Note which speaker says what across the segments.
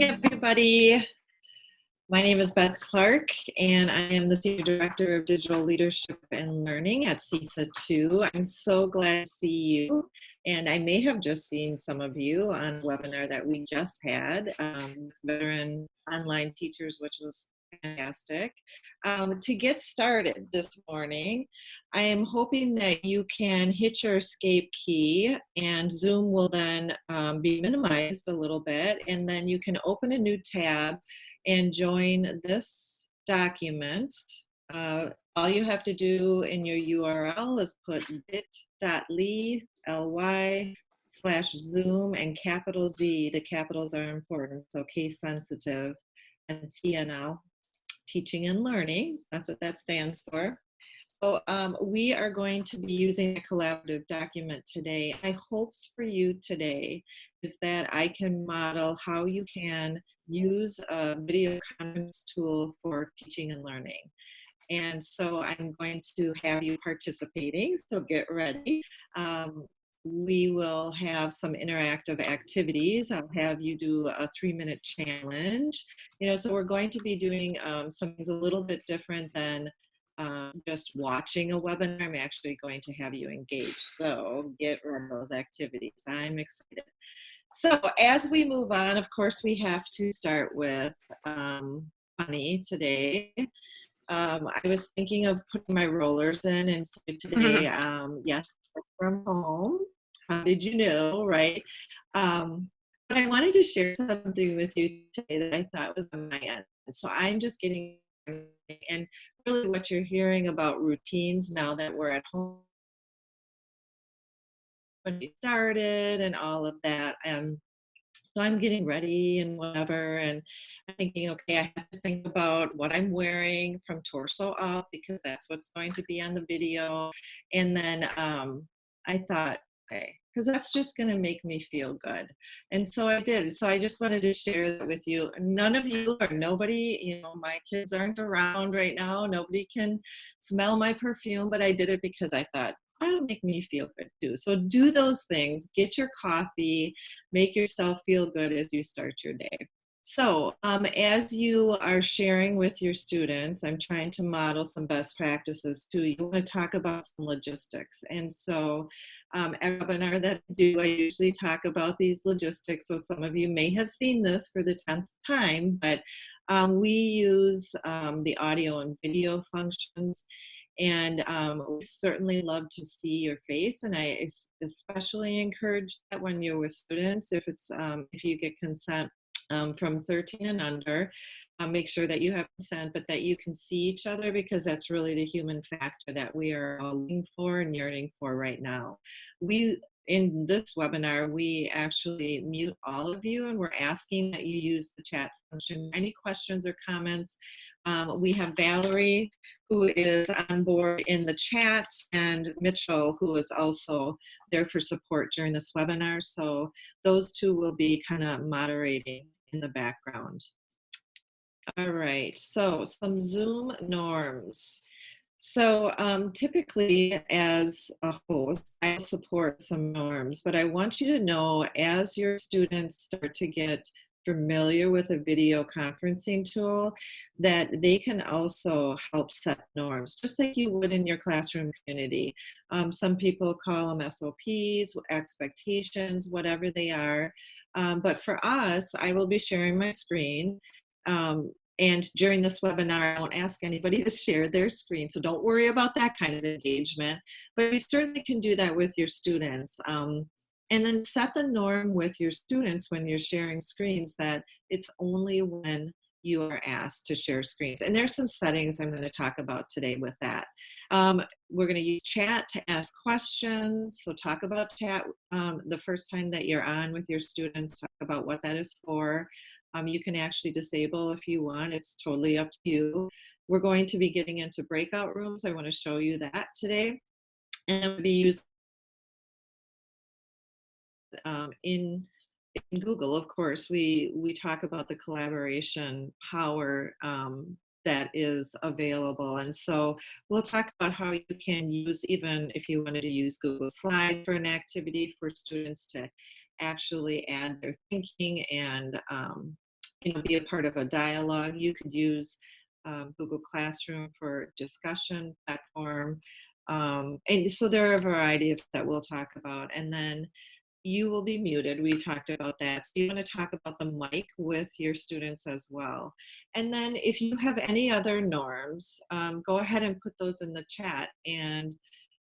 Speaker 1: Everybody. My name is Beth Clarke, and I am the Senior Director of Digital Leadership and Learning at CISA 2. I'm so glad to see you, and I may have just seen some of you on a webinar that we just had with veteran online teachers, which was fantastic. To get started this morning, I am hoping that you can hit your escape key and Zoom will then be minimized a little bit, and then you can open a new tab and join this document. All you have to do in your URL is put bit.ly/Zoom and capital Z. The capitals are important, so case sensitive, and TNL, teaching and learning. That's what that stands for. So we are going to be using a collaborative document today. My hopes for you today is that I can model how you can use a video conference tool for teaching and learning. And so I'm going to have you participating, so get ready. We will have some interactive activities. I'll have you do a 3-minute challenge. So we're going to be doing some things a little bit different than just watching a webinar. I'm actually going to have you engage. So get rid of those activities. I'm excited. So as we move on, of course, we have to start with funny today. I was thinking of putting my rollers in, and so today, yes, from home. How did you know, right? But I wanted to share something with you today that I thought was on my end. So I'm just getting, and really what you're hearing about routines now that we're at home, when we started and all of that. And so I'm getting ready and whatever, and I'm thinking, okay, I have to think about what I'm wearing from torso up because that's what's going to be on the video. And then I thought, okay, because that's just going to make me feel good. And so I did. So I just wanted to share that with you. None of you or nobody, my kids aren't around right now. Nobody can smell my perfume, but I did it because I thought, that'll make me feel good too. So do those things, get your coffee, make yourself feel good as you start your day. So as you are sharing with your students, I'm trying to model some best practices too. You want to talk about some logistics. And so every webinar that I do, I usually talk about these logistics. So some of you may have seen this for the 10th time, but we use the audio and video functions. And we certainly love to see your face, and I especially encourage that when you're with students, if you get consent from 13 and under, make sure that you have consent, but that you can see each other, because that's really the human factor that we are all looking for and yearning for right now. In this webinar, we actually mute all of you, and we're asking that you use the chat function. Any questions or comments? We have Valerie, who is on board in the chat, and Mitchell, who is also there for support during this webinar. So those two will be kind of moderating in the background. All right, so some Zoom norms. So typically as a host, I support some norms, but I want you to know as your students start to get familiar with a video conferencing tool, that they can also help set norms, just like you would in your classroom community. Some people call them SOPs, expectations, whatever they are. But for us, I will be sharing my screen. And during this webinar, I won't ask anybody to share their screen, so don't worry about that kind of engagement. But you certainly can do that with your students. And then set the norm with your students when you're sharing screens that it's only when you are asked to share screens. And there's some settings I'm going to talk about today with that. We're going to use chat to ask questions. So talk about chat the first time that you're on with your students, talk about what that is for. You can actually disable if you want. It's totally up to you. We're going to be getting into breakout rooms. I want to show you that today. And we'll be using in Google, of course, we talk about the collaboration power that is available. And so we'll talk about how you can use, even if you wanted to use Google Slides for an activity, for students to actually add their thinking and be a part of a dialogue. You could use Google Classroom for discussion platform. And so there are a variety of that we'll talk about. And then you will be muted. We talked about that. So you want to talk about the mic with your students as well. And then if you have any other norms, go ahead and put those in the chat. And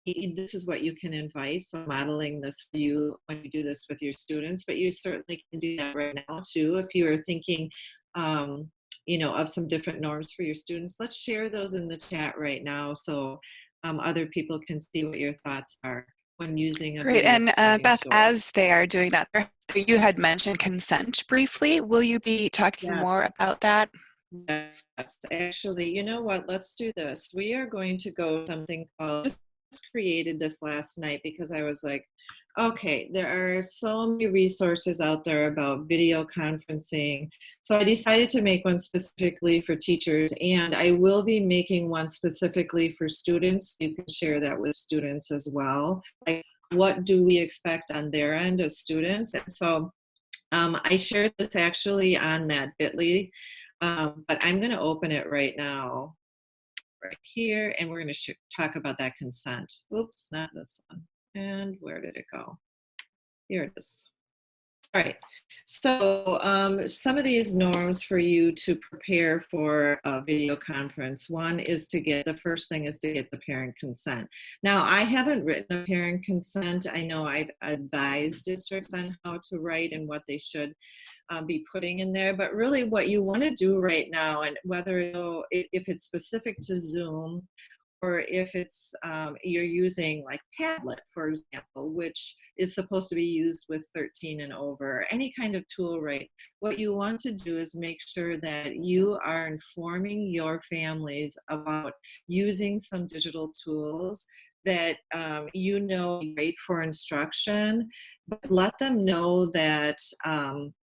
Speaker 1: this is what you can invite. So modeling this for you when you do this with your students, but you certainly can do that right now too. If you are thinking, of some different norms for your students, let's share those in the chat right now so other people can see what your thoughts are when using a
Speaker 2: Great.
Speaker 1: video
Speaker 2: And Beth,
Speaker 1: tool.
Speaker 2: as they are doing that, you had mentioned consent briefly. Will you be talking more about that?
Speaker 1: Yes, actually, you know what? Let's do this. We are going to go something called, I just created this last night because I was like, okay, there are so many resources out there about video conferencing. So I decided to make one specifically for teachers, and I will be making one specifically for students. You can share that with students as well. Like, what do we expect on their end as students? And so I shared this actually on that bit.ly, but I'm going to open it right now, right here, and we're going to talk about that consent. Oops, not this one. And where did it go? Here it is. All right, so some of these norms for you to prepare for a video conference. One is the first thing is to get the parent consent. Now, I haven't written a parent consent. I know I've advised districts on how to write and what they should be putting in there, but really what you want to do right now, and whether if it's specific to Zoom, or if it's you're using like Padlet, for example, which is supposed to be used with 13 and over, any kind of tool, right? What you want to do is make sure that you are informing your families about using some digital tools that great for instruction, but let them know that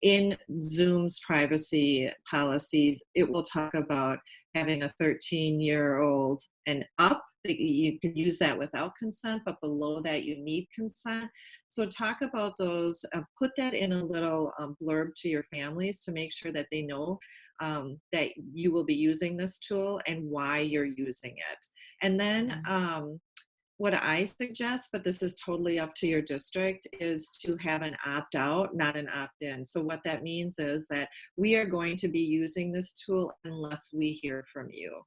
Speaker 1: in Zoom's privacy policies, it will talk about having a 13-year-old and up. You can use that without consent, but below that you need consent. So talk about those, put that in a little blurb to your families to make sure that they know that you will be using this tool and why you're using it. And then what I suggest, but this is totally up to your district, is to have an opt-out, not an opt-in. So what that means is that we are going to be using this tool unless we hear from you.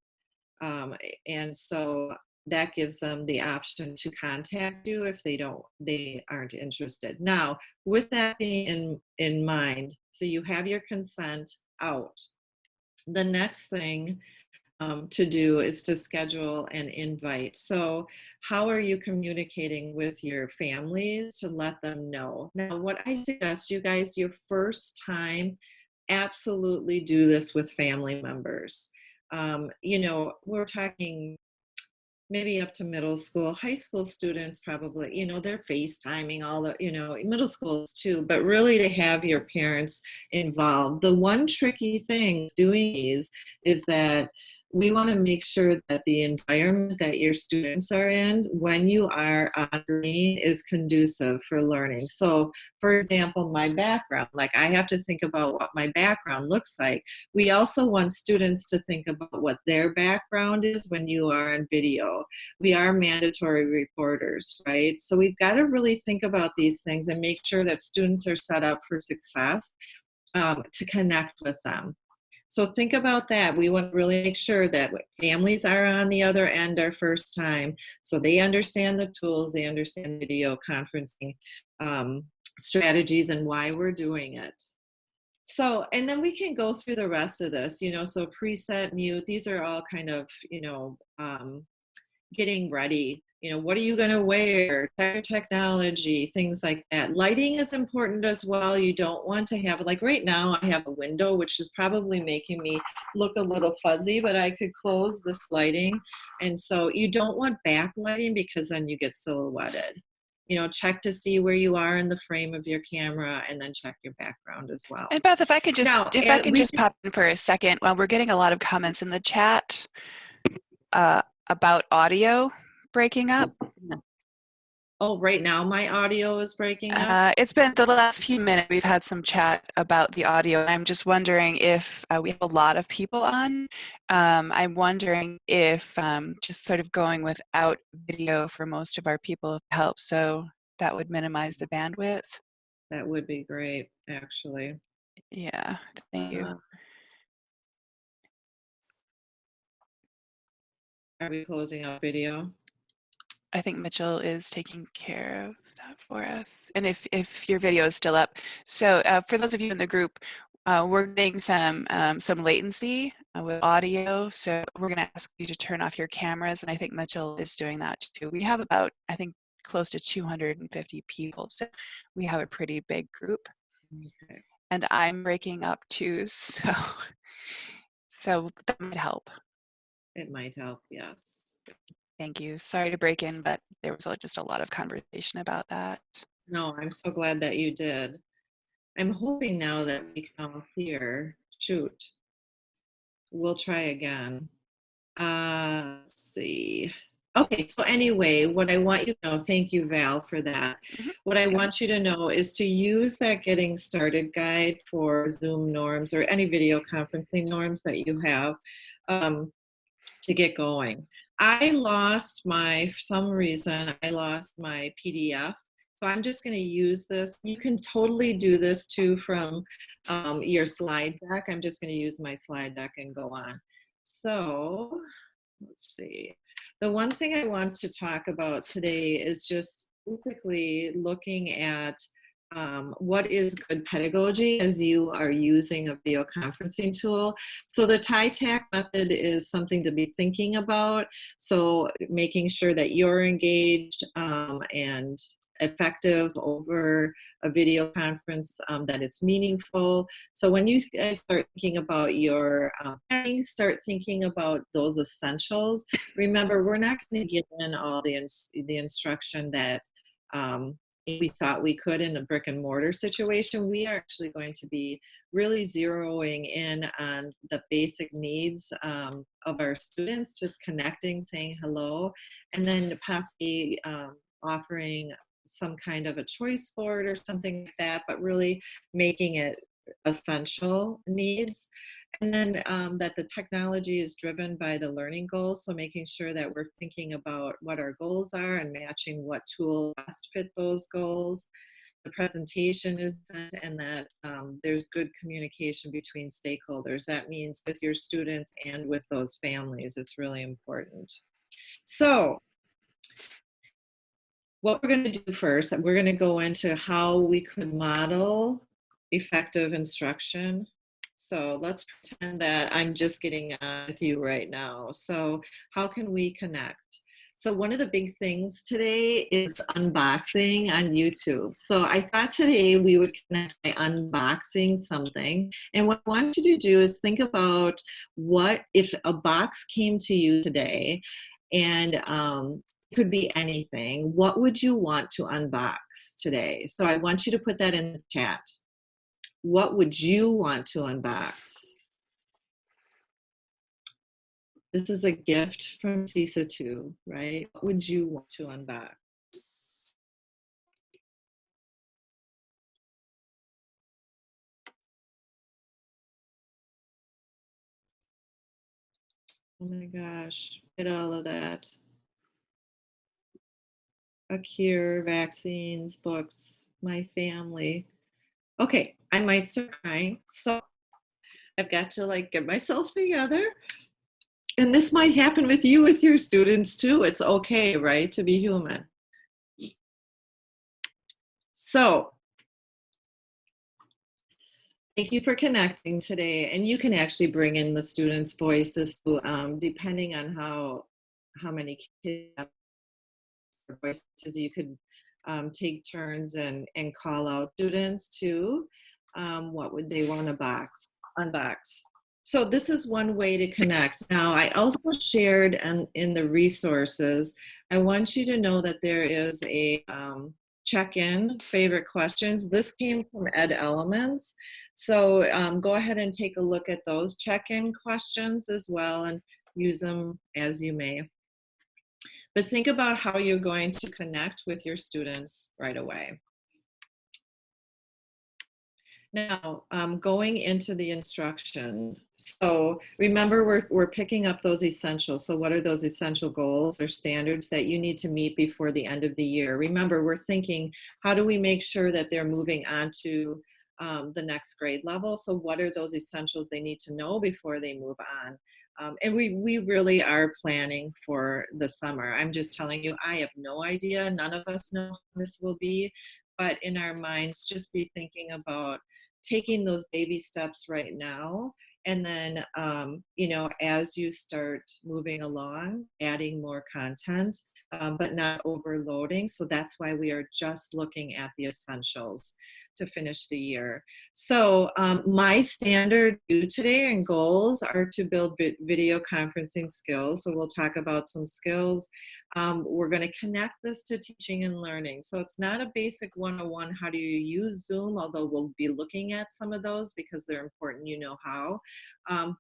Speaker 1: And so that gives them the option to contact you if they aren't interested. Now, with that being in mind, so you have your consent out. The next thing to do is to schedule an invite. So how are you communicating with your families to let them know? Now, what I suggest, you guys, your first time, absolutely do this with family members. We're talking maybe up to middle school. High school students probably, they're FaceTiming all the, middle schools too, but really to have your parents involved. The one tricky thing doing these is that we want to make sure that the environment that your students are in when you are on green is conducive for learning. So, for example, my background, like I have to think about what my background looks like. We also want students to think about what their background is when you are on video. We are mandatory reporters, right? So we've got to really think about these things and make sure that students are set up for success to connect with them. So think about that. We want to really make sure that families are on the other end our first time, so they understand the tools, they understand video conferencing strategies and why we're doing it. So, and then we can go through the rest of this, so preset, mute, these are all kind of, getting ready. What are you going to wear? Technology, things like that. Lighting is important as well. You don't want to have, like right now, I have a window, which is probably making me look a little fuzzy, but I could close this lighting. And so you don't want backlighting because then you get silhouetted. Check to see where you are in the frame of your camera, and then check your background as well.
Speaker 2: And Beth, if I can just pop in for a second, while we're getting a lot of comments in the chat about audio breaking up.
Speaker 1: Oh, right now my audio is breaking up.
Speaker 2: It's been the last few minutes, we've had some chat about the audio, and I'm just wondering if we have a lot of people on. I'm wondering if just sort of going without video for most of our people helps, so that would minimize the bandwidth.
Speaker 1: That would be great, actually.
Speaker 2: Yeah, thank you.
Speaker 1: Uh, are we closing out video?
Speaker 2: I think Mitchell is taking care of that for us. And if your video is still up. So for those of you in the group, we're getting some latency with audio. So we're going to ask you to turn off your cameras. And I think Mitchell is doing that too. We have about, I think, close to 250 people. So we have a pretty big group.
Speaker 1: Okay.
Speaker 2: And I'm breaking up too. So that might help.
Speaker 1: It might help, yes.
Speaker 2: Thank you. Sorry to break in, but there was just a lot of conversation about that.
Speaker 1: No, I'm so glad that you did. I'm hoping now that we can all hear. Shoot. We'll try again. Let's see. Okay, so anyway, what I want you to know, thank you, Val, for that. What I want you to know is to use that getting started guide for Zoom norms or any video conferencing norms that you have to get going. For some reason, I lost my PDF. So I'm just going to use this. You can totally do this too from your slide deck. I'm just going to use my slide deck and go on. So let's see. The one thing I want to talk about today is just basically looking at what is good pedagogy as you are using a video conferencing tool. So the TITAC method is something to be thinking about. So making sure that you're engaged and effective over a video conference, that it's meaningful. So when you guys start thinking about your planning, start thinking about those essentials. Remember, we're not going to give in all the instruction that we thought we could in a brick and mortar situation. We are actually going to be really zeroing in on the basic needs of our students, just connecting, saying hello, and then possibly offering some kind of a choice board or something like that, but really making it essential needs. And then that the technology is driven by the learning goals. So making sure that we're thinking about what our goals are and matching what tool best fit those goals. The presentation is sent, and that there's good communication between stakeholders. That means with your students and with those families. It's really important. So what we're going to do first, we're going to go into how we could model effective instruction. So let's pretend that I'm just getting on with you right now. So how can we connect? So one of the big things today is unboxing on YouTube. So I thought today we would connect by unboxing something. And what I want you to do is think about what if a box came to you today and it could be anything. What would you want to unbox today? So I want you to put that in the chat. What would you want to unbox? This is a gift from CISA 2, right? What would you want to unbox? Oh my gosh, get all of that. A cure, vaccines, books, my family. Okay, I might start crying. So I've got to like get myself together. And this might happen with you, with your students too. It's okay, right, to be human. So thank you for connecting today. And you can actually bring in the students' voices depending on how many kids have voices. You could take turns and call out students too. What would they want to unbox? So this is one way to connect. Now, I also shared in the resources, I want you to know that there is a check-in favorite questions. This came from Ed Elements. So go ahead and take a look at those check-in questions as well and use them as you may. But think about how you're going to connect with your students right away. Now, going into the instruction. So remember, we're picking up those essentials. So what are those essential goals or standards that you need to meet before the end of the year? Remember, we're thinking, how do we make sure that they're moving on to the next grade level? So what are those essentials they need to know before they move on? And we really are planning for the summer. I'm just telling you, I have no idea. None of us know how this will be. But in our minds, just be thinking about taking those baby steps right now, and then as you start moving along, adding more content, but not overloading. So that's why we are just looking at the essentials to finish the year. So my standard do today and goals are to build video conferencing skills. So we'll talk about some skills. We're going to connect this to teaching and learning. So it's not a basic 101, how do you use Zoom, although we'll be looking at some of those because they're important, how.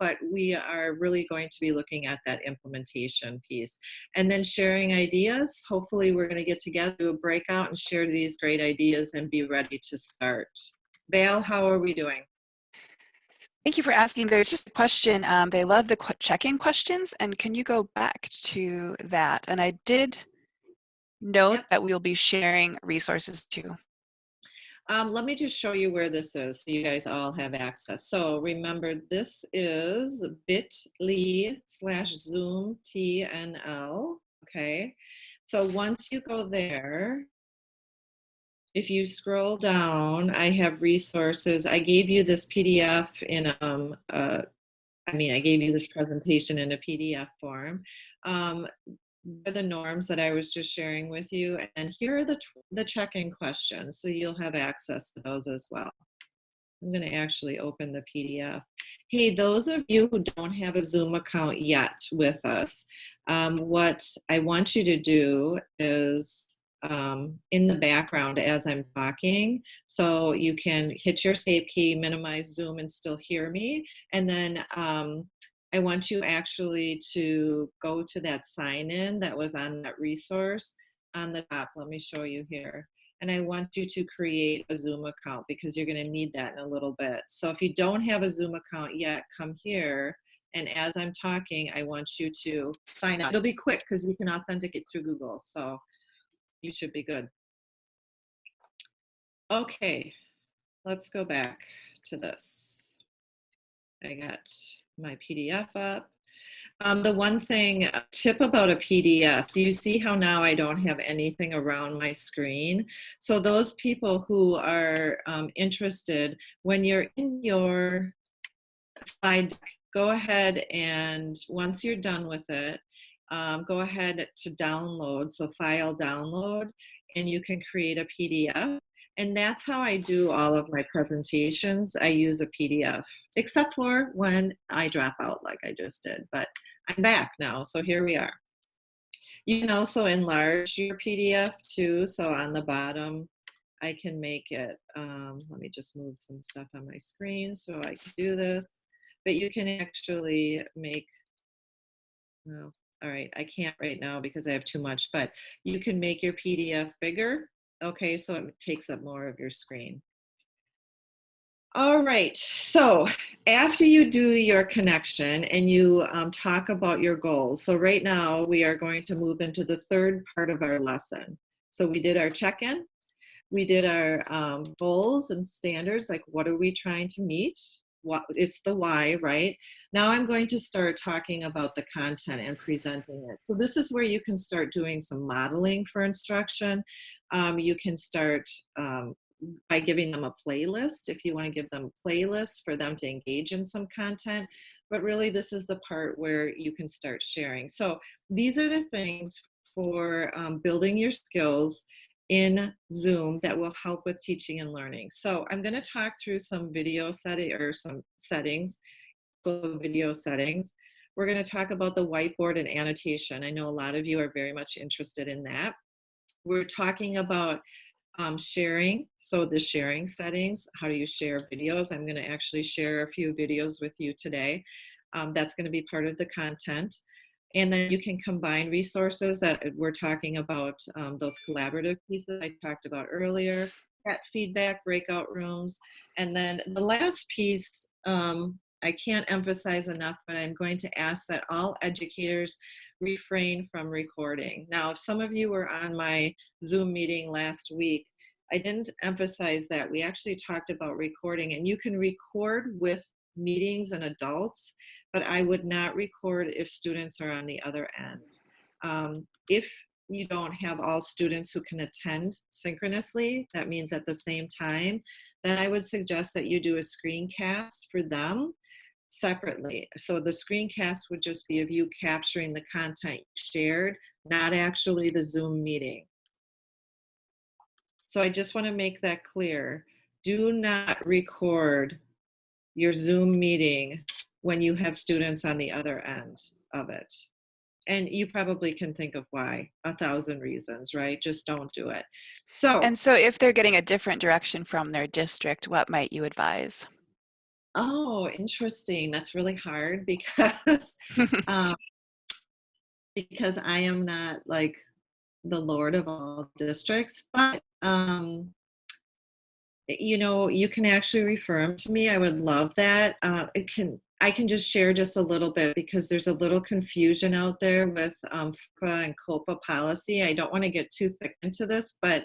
Speaker 1: But we are really going to be looking at that implementation piece. And then sharing ideas. Hopefully we're going to get together, do a breakout, and share these great ideas and be ready to start. Val, how are we doing?
Speaker 2: Thank you for asking. There's just a question. They love the check-in questions, and can you go back to that? And I did note that we'll be sharing resources too.
Speaker 1: Let me just show you where this is so you guys all have access. So remember, this is bit.ly/Zoom TNL. Okay. So once you go there, if you scroll down, I have resources. I gave you this PDF in, I gave you this presentation in a PDF form. Are the norms that I was just sharing with you, and here are the check-in questions, so you'll have access to those as well. I'm going to actually open the PDF. Hey, those of you who don't have a Zoom account yet with us, what I want you to do is in the background as I'm talking, so you can hit your save key, minimize Zoom, and still hear me. And then I want you actually to go to that sign in that was on that resource on the top. Let me show you here. And I want you to create a Zoom account because you're going to need that in a little bit. So if you don't have a Zoom account yet, come here. And as I'm talking, I want you to sign up. It'll be quick because you can authenticate through Google. So you should be good. Okay, let's go back to this. I got my PDF up. The one thing, tip about a PDF, do you see how now I don't have anything around my screen? So those people who are interested, when you're in your slide deck, go ahead and once you're done with it, go ahead to download, so file download, and you can create a PDF. And that's how I do all of my presentations. I use a PDF, except for when I drop out like I just did, but I'm back now, so here we are. You can also enlarge your PDF too, so on the bottom, I can make it, let me just move some stuff on my screen so I can do this, but you can actually make, well, all right, I can't right now because I have too much, but you can make your PDF bigger, okay, so it takes up more of your screen. All right, so after you do your connection and you talk about your goals, so right now we are going to move into the third part of our lesson. So we did our check-in, we did our goals and standards, like what are we trying to meet? What, it's the why, right? Now I'm going to start talking about the content and presenting it. So this is where you can start doing some modeling for instruction. You can start by giving them a playlist, if you want to give them a playlist for them to engage in some content. But really, this is the part where you can start sharing. So these are the things for building your skills in Zoom that will help with teaching and learning. So I'm going to talk through some video setting or some settings, so video settings. We're going to talk about the whiteboard and annotation. I know a lot of you are very much interested in that. We're talking about sharing, so the sharing settings, how do you share videos? I'm going to actually share a few videos with you today. That's going to be part of the content. And then you can combine resources that we're talking about, those collaborative pieces I talked about earlier, that feedback, breakout rooms. And then the last piece, I can't emphasize enough, but I'm going to ask that all educators refrain from recording. Now, if some of you were on my Zoom meeting last week, I didn't emphasize that. We actually talked about recording, and you can record with meetings and adults, but I would not record if students are on the other end. If you don't have all students who can attend synchronously, that means at the same time, then I would suggest that you do a screencast for them separately. So the screencast would just be of you capturing the content shared, not actually the Zoom meeting. So I just want to make that clear. Do not record your Zoom meeting when you have students on the other end of it. And you probably can think of why, 1,000 reasons, right? Just don't do it. So,
Speaker 2: And so if they're getting a different direction from their district, what might you advise?
Speaker 1: oh, interesting. That's really hard because um, because I am not like the Lord of all districts, but you know, you can actually refer them to me. I would love that. I can just share just a little bit because there's a little confusion out there with FERPA and COPA policy. I don't want to get too thick into this, but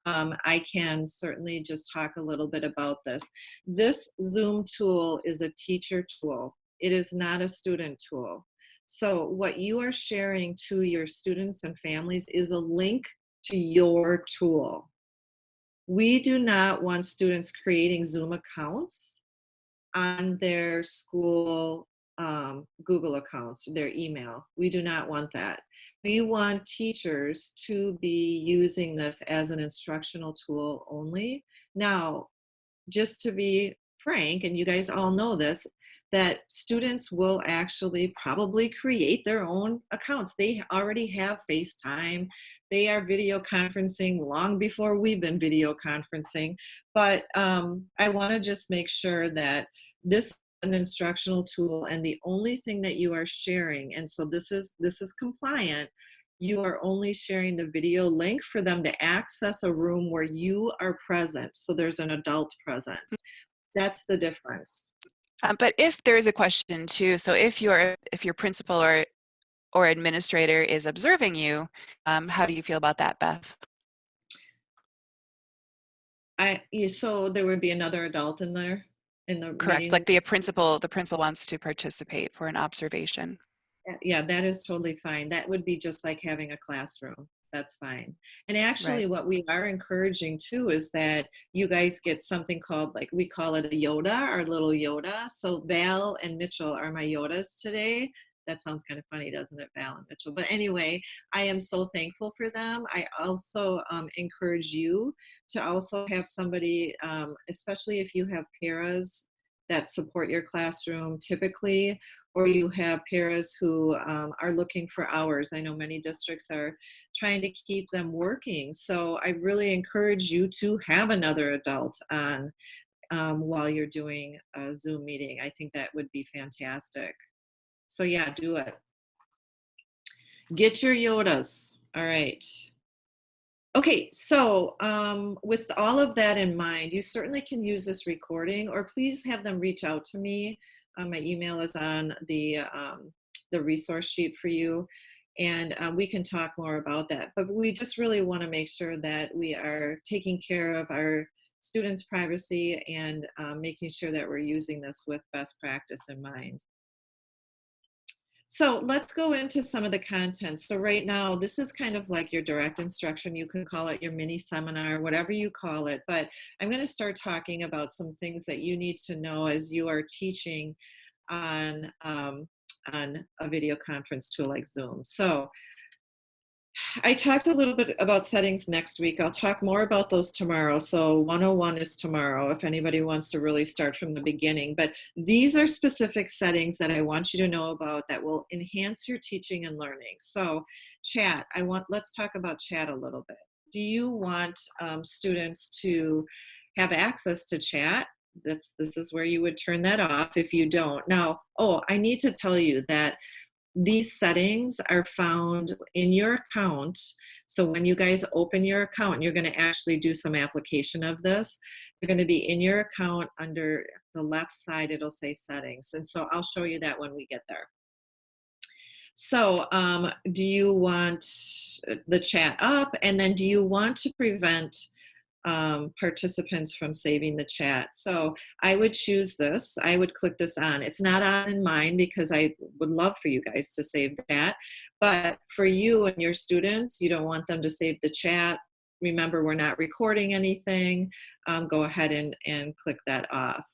Speaker 1: I can certainly just talk a little bit about this. This Zoom tool is a teacher tool. It is not a student tool. So what you are sharing to your students and families is a link to your tool. We do not want students creating Zoom accounts on their school Google accounts, their email. We do not want that. We want teachers to be using this as an instructional tool only. Now, just to be frank, and you guys all know this, that students will actually probably create their own accounts. They already have FaceTime. They are video conferencing long before we've been video conferencing. But I want to just make sure that this is an instructional tool, and the only thing that you are sharing, and so this is compliant, you are only sharing the video link for them to access a room where you are present. So there's an adult present. That's the difference.
Speaker 2: But if there is a question too, so if your principal or administrator is observing you, how do you feel about that, Beth?
Speaker 1: So there would be another adult in there in the
Speaker 2: Correct,
Speaker 1: meeting.
Speaker 2: like the principal wants to participate for an observation.
Speaker 1: Yeah, that is totally fine. That would be just like having a classroom. That's fine. And
Speaker 2: Right.
Speaker 1: actually, what we are encouraging too is that you guys get something called, like, we call it a Yoda, our little Yoda. So Val and Mitchell are my Yodas today. That sounds kind of funny, doesn't it, Val and Mitchell? But anyway, I am so thankful for them. I also encourage you to also have somebody, especially if you have paras that support your classroom typically, or you have paras who are looking for hours. I know many districts are trying to keep them working. So I really encourage you to have another adult on while you're doing a Zoom meeting. I think that would be fantastic. So yeah, do it. Get your Yodas. All right. Okay, so with all of that in mind, you certainly can use this recording, or please have them reach out to me. My email is on the resource sheet for you, and we can talk more about that. But we just really want to make sure that we are taking care of our students' privacy and making sure that we're using this with best practice in mind. So let's go into some of the content. So right now, this is kind of like your direct instruction. You can call it your mini seminar, whatever you call it. But I'm going to start talking about some things that you need to know as you are teaching on a video conference tool like Zoom. So I talked a little bit about settings next week. I'll talk more about those tomorrow. So 101 is tomorrow if anybody wants to really start from the beginning. But these are specific settings that I want you to know about that will enhance your teaching and learning. So chat, let's talk about chat a little bit. Do you want students to have access to chat? This is where you would turn that off if you don't. Now, I need to tell you that these settings are found in your account. So when you guys open your account, you're going to actually do some application of this. They're going to be in your account under the left side, it'll say settings. And so I'll show you that when we get there. So do you want the chat up? And then do you want to prevent participants from saving the chat? So I would choose this. I would click this on. It's not on in mine because I would love for you guys to save the chat. But for you and your students, you don't want them to save the chat. Remember, we're not recording anything. Go ahead and click that off.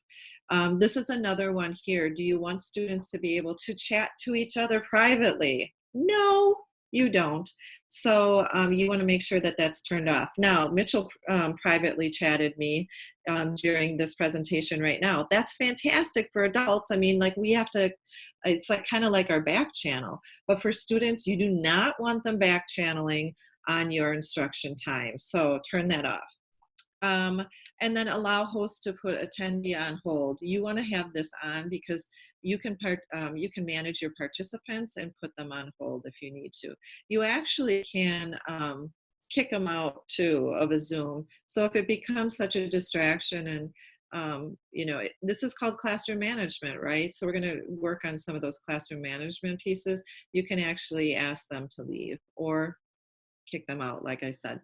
Speaker 1: This is another one here. Do you want students to be able to chat to each other privately? No, you don't. So you want to make sure that that's turned off. Now, Mitchell privately chatted me during this presentation right now. That's fantastic for adults. I mean, like we have to, it's like kind of like our back channel. But for students, you do not want them back channeling on your instruction time. So turn that off. And then allow hosts to put attendee on hold. You want to have this on because you can manage your participants and put them on hold if you need to. You actually can kick them out too of a Zoom. So if it becomes such a distraction and this is called classroom management, right? So we're going to work on some of those classroom management pieces. You can actually ask them to leave or kick them out, like I said.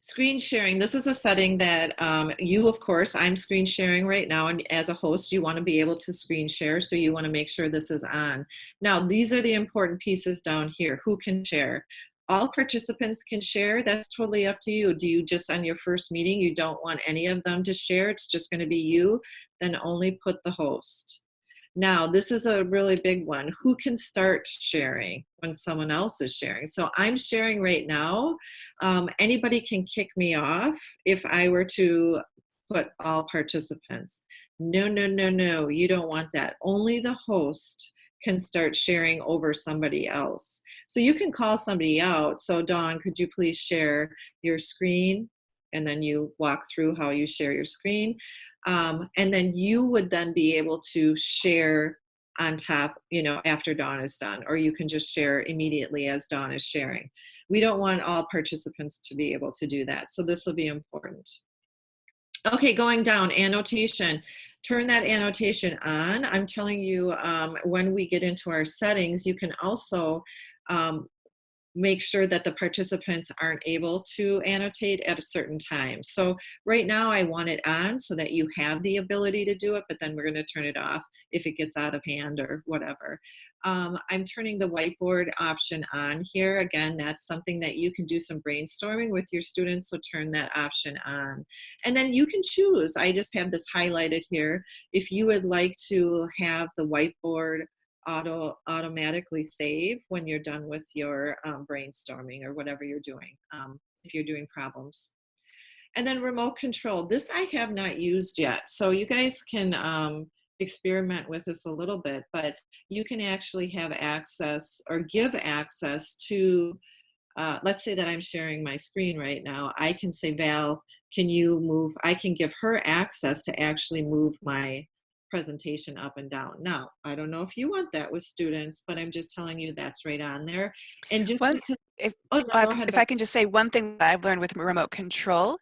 Speaker 1: Screen sharing, this is a setting that you, of course, I'm screen sharing right now, and as a host, you want to be able to screen share, so you want to make sure this is on. Now, these are the important pieces down here. Who can share? All participants can share. That's totally up to you. Do you just on your first meeting, you don't want any of them to share? It's just going to be you? Then only put the host. Now, this is a really big one. Who can start sharing when someone else is sharing? So I'm sharing right now. Anybody can kick me off if I were to put all participants. No, no, no, no, you don't want that. Only the host can start sharing over somebody else. So you can call somebody out. So Dawn, could you please share your screen? And then you walk through how you share your screen. And then you would then be able to share on top, after Dawn is done, or you can just share immediately as Dawn is sharing. We don't want all participants to be able to do that. So this will be important. Okay, going down, annotation. Turn that annotation on. I'm telling you, when we get into our settings, you can also make sure that the participants aren't able to annotate at a certain time. So right now I want it on so that you have the ability to do it, but then we're going to turn it off if it gets out of hand or whatever. I'm turning the whiteboard option on here. Again, that's something that you can do some brainstorming with your students, so turn that option on. And then you can choose. I just have this highlighted here. If you would like to have the whiteboard automatically save when you're done with your brainstorming or whatever you're doing, if you're doing problems. And then remote control. This I have not used yet. So you guys can experiment with this a little bit, but you can actually have access or give access to, let's say that I'm sharing my screen right now. I can say, Val, can you move? I can give her access to actually move my presentation up and down. Now, I don't know if you want that with students, but I'm just telling you that's right on there. And just because,
Speaker 2: if
Speaker 1: go ahead,
Speaker 2: if I can just say one thing that I've learned with remote control,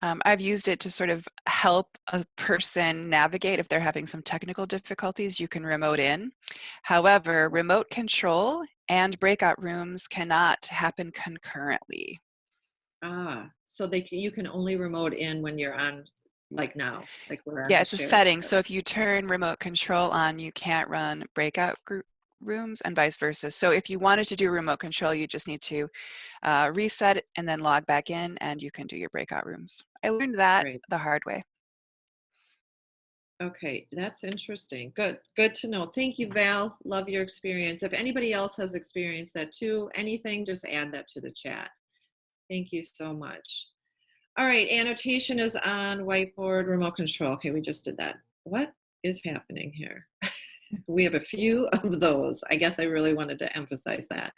Speaker 2: I've used it to sort of help a person navigate if they're having some technical difficulties. You can remote in. However, remote control and breakout rooms cannot happen concurrently.
Speaker 1: So you can only remote in when you're on, like now, like we're on
Speaker 2: Yeah,
Speaker 1: the
Speaker 2: it's a
Speaker 1: share.
Speaker 2: setting. So if you turn remote control on, you can't run breakout group rooms and vice versa. So if you wanted to do remote control, you just need to reset it and then log back in, and you can do your breakout rooms. I learned that
Speaker 1: Right.
Speaker 2: the hard way.
Speaker 1: Okay, that's interesting. Good to know. Thank you, Val. Love your experience. If anybody else has experienced that too, anything, just add that to the chat. Thank you so much. All right, annotation is on, whiteboard, remote control. Okay, we just did that. What is happening here? We have a few of those. I guess I really wanted to emphasize that.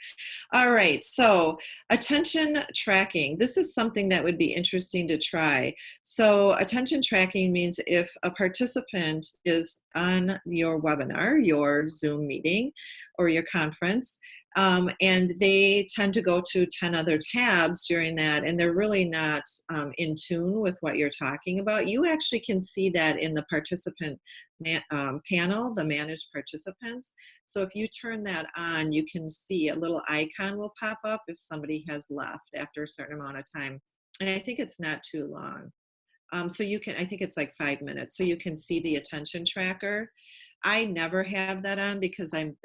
Speaker 1: All right, so attention tracking. This is something that would be interesting to try. So attention tracking means if a participant is on your webinar, your Zoom meeting, or your conference. And they tend to go to 10 other tabs during that, and they're really not in tune with what you're talking about. You actually can see that in the participant panel, the managed participants. So if you turn that on, you can see a little icon will pop up if somebody has left after a certain amount of time. And I think it's not too long. So you can, I think it's like 5 minutes. So you can see the attention tracker. I never have that on because I'm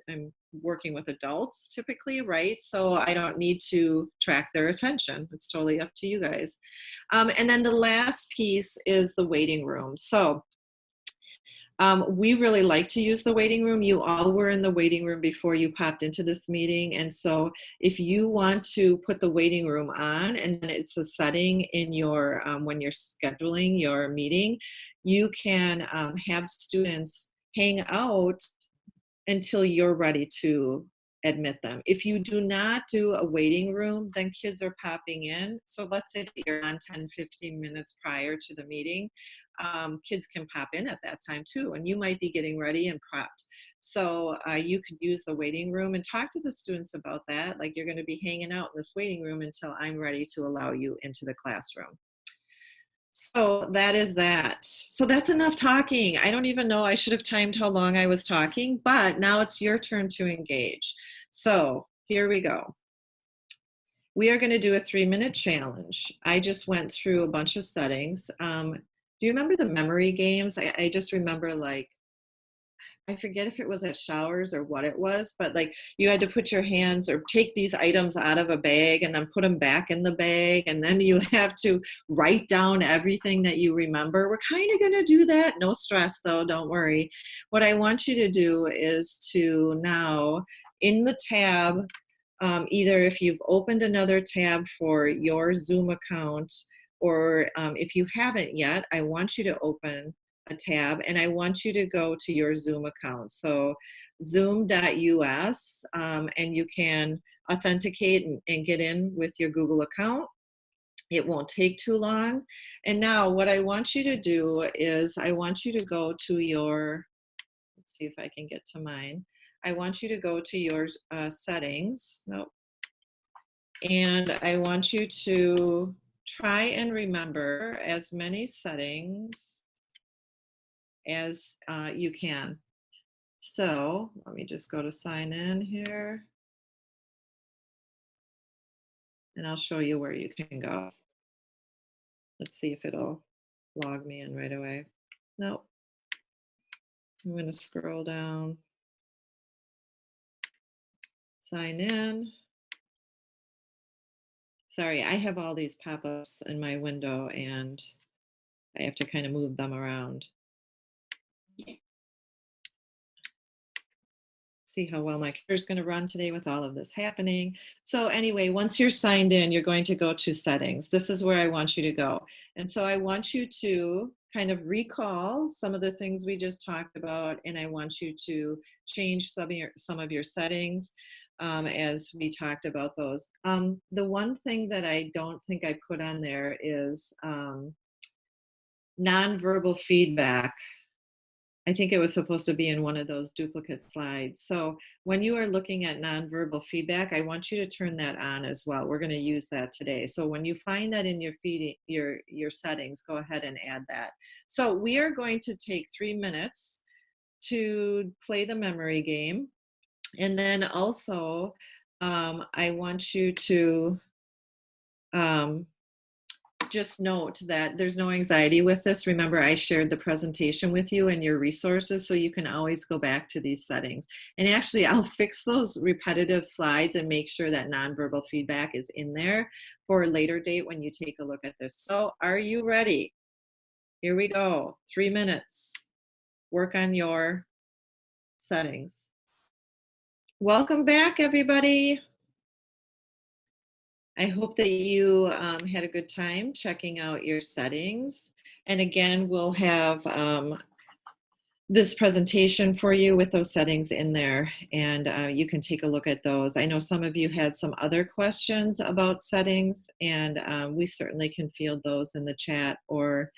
Speaker 1: working with adults typically, right? So I don't need to track their attention. It's totally up to you guys. And then the last piece is the waiting room. So we really like to use the waiting room. You all were in the waiting room before you popped into this meeting. And so if you want to put the waiting room on, and then it's a setting in your, when you're scheduling your meeting, you can have students hang out until you're ready to admit them. If you do not do a waiting room, then kids are popping in. So let's say that you're on 10, 15 minutes prior to the meeting. Kids can pop in at that time too, and you might be getting ready and prepped. So you could use the waiting room and talk to the students about that. Like, you're going to be hanging out in this waiting room until I'm ready to allow you into the classroom. So that is that. So that's enough talking. I don't even know, I should have timed how long I was talking, but now it's your turn to engage. So here we go. We are going to do a 3-minute challenge. I just went through a bunch of settings. Do you remember the memory games? I just remember, like, I forget if it was at showers or what it was, but like you had to put your hands or take these items out of a bag and then put them back in the bag. And then you have to write down everything that you remember. We're kind of going to do that. No stress though, don't worry. What I want you to do is to now in the tab, either if you've opened another tab for your Zoom account, or if you haven't yet, I want you to open a tab and I want you to go to your Zoom account. So zoom.us, and you can authenticate and get in with your Google account. It won't take too long. And now what I want you to do is I want you to go to your, let's see if I can get to mine. I want you to go to your settings. Nope. And I want you to try and remember as many settings as you can. So let me just go to sign in here. And I'll show you where you can go. Let's see if it'll log me in right away. Nope. I'm going to scroll down. Sign in. Sorry, I have all these pop-ups in my window and I have to kind of move them around. See how well my computer's going to run today with all of this happening. So anyway, once you're signed in, you're going to go to settings. This is where I want you to go. And so I want you to kind of recall some of the things we just talked about, and I want you to change some of your settings as we talked about those. The one thing that I don't think I put on there is nonverbal feedback. I think it was supposed to be in one of those duplicate slides. So when you are looking at nonverbal feedback, I want you to turn that on as well. We're going to use that today. So when you find that in your settings, go ahead and add that. So we are going to take 3 minutes to play the memory game. And then also, I want you to just note that there's no anxiety with this. Remember, I shared the presentation with you and your resources, so you can always go back to these settings. And actually, I'll fix those repetitive slides and make sure that nonverbal feedback is in there for a later date when you take a look at this. So are you ready? Here we go. 3 minutes. Work on your settings. Welcome back, everybody. I hope that you had a good time checking out your settings. And again, we'll have this presentation for you with those settings in there, and you can take a look at those. I know some of you had some other questions about settings, and we certainly can field those in the chat or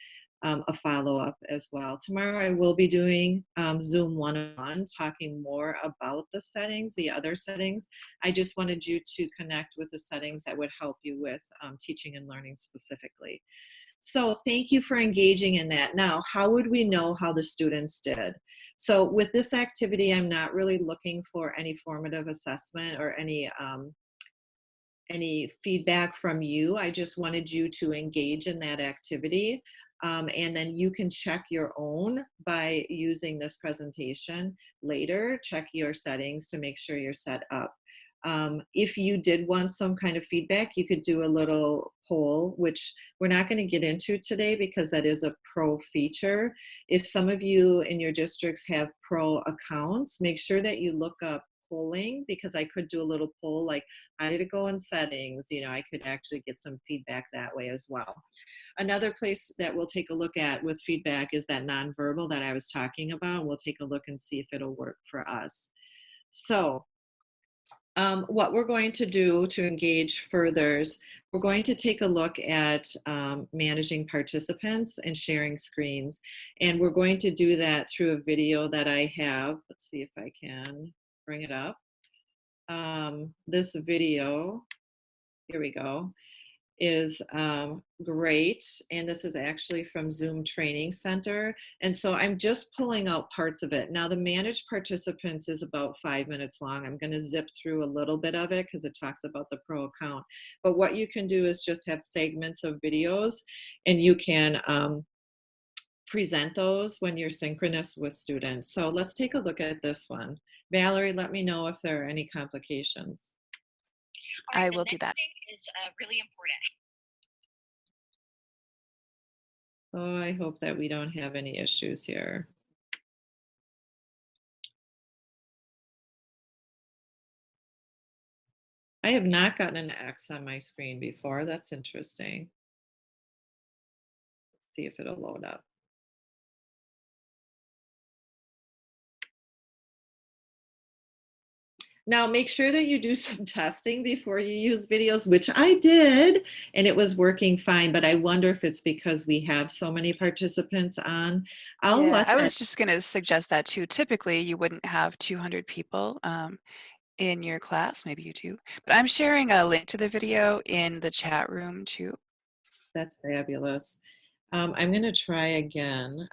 Speaker 1: a follow-up as well. Tomorrow I will be doing Zoom one-on-one, talking more about the settings, the other settings. I just wanted you to connect with the settings that would help you with teaching and learning specifically. So thank you for engaging in that. Now, how would we know how the students did? So with this activity, I'm not really looking for any formative assessment or any feedback from you. I just wanted you to engage in that activity. And then you can check your own by using this presentation later. Check your settings to make sure you're set up. If you did want some kind of feedback, you could do a little poll, which we're not going to get into today because that is a pro feature. If some of you in your districts have pro accounts, make sure that you look up polling, because I could do a little poll like, how did it go in settings? You know, I could actually get some feedback that way as well. Another place that we'll take a look at with feedback is that nonverbal that I was talking about. We'll take a look and see if it'll work for us. So what we're going to do to engage further is we're going to take a look at managing participants and sharing screens. And we're going to do that through a video that I have. Let's see if I can bring it up. This video, here we go, is great. And this is actually from Zoom Training Center. And so I'm just pulling out parts of it. Now the managed participants is about 5 minutes long. I'm gonna zip through a little bit of it because it talks about the pro account. But what you can do is just have segments of videos, and you can present those when you're synchronous with students. So let's take a look at this one. Valerie, let me know if there are any complications.
Speaker 3: All right,
Speaker 2: I
Speaker 3: the
Speaker 2: will do
Speaker 3: next
Speaker 2: that.
Speaker 3: thing is really important.
Speaker 1: Oh, I hope that we don't have any issues here. I have not gotten an X on my screen before. That's interesting. Let's see if it'll load up. Now, make sure that you do some testing before you use videos, which I did, and it was working fine. But I wonder if it's because we have so many participants on. I'll
Speaker 2: Yeah,
Speaker 1: let
Speaker 2: I
Speaker 1: that.
Speaker 2: was just going to suggest that too. Typically, you wouldn't have 200 people in your class. Maybe you do. But I'm sharing a link to the video in the chat room too.
Speaker 1: That's fabulous. I'm going to try again.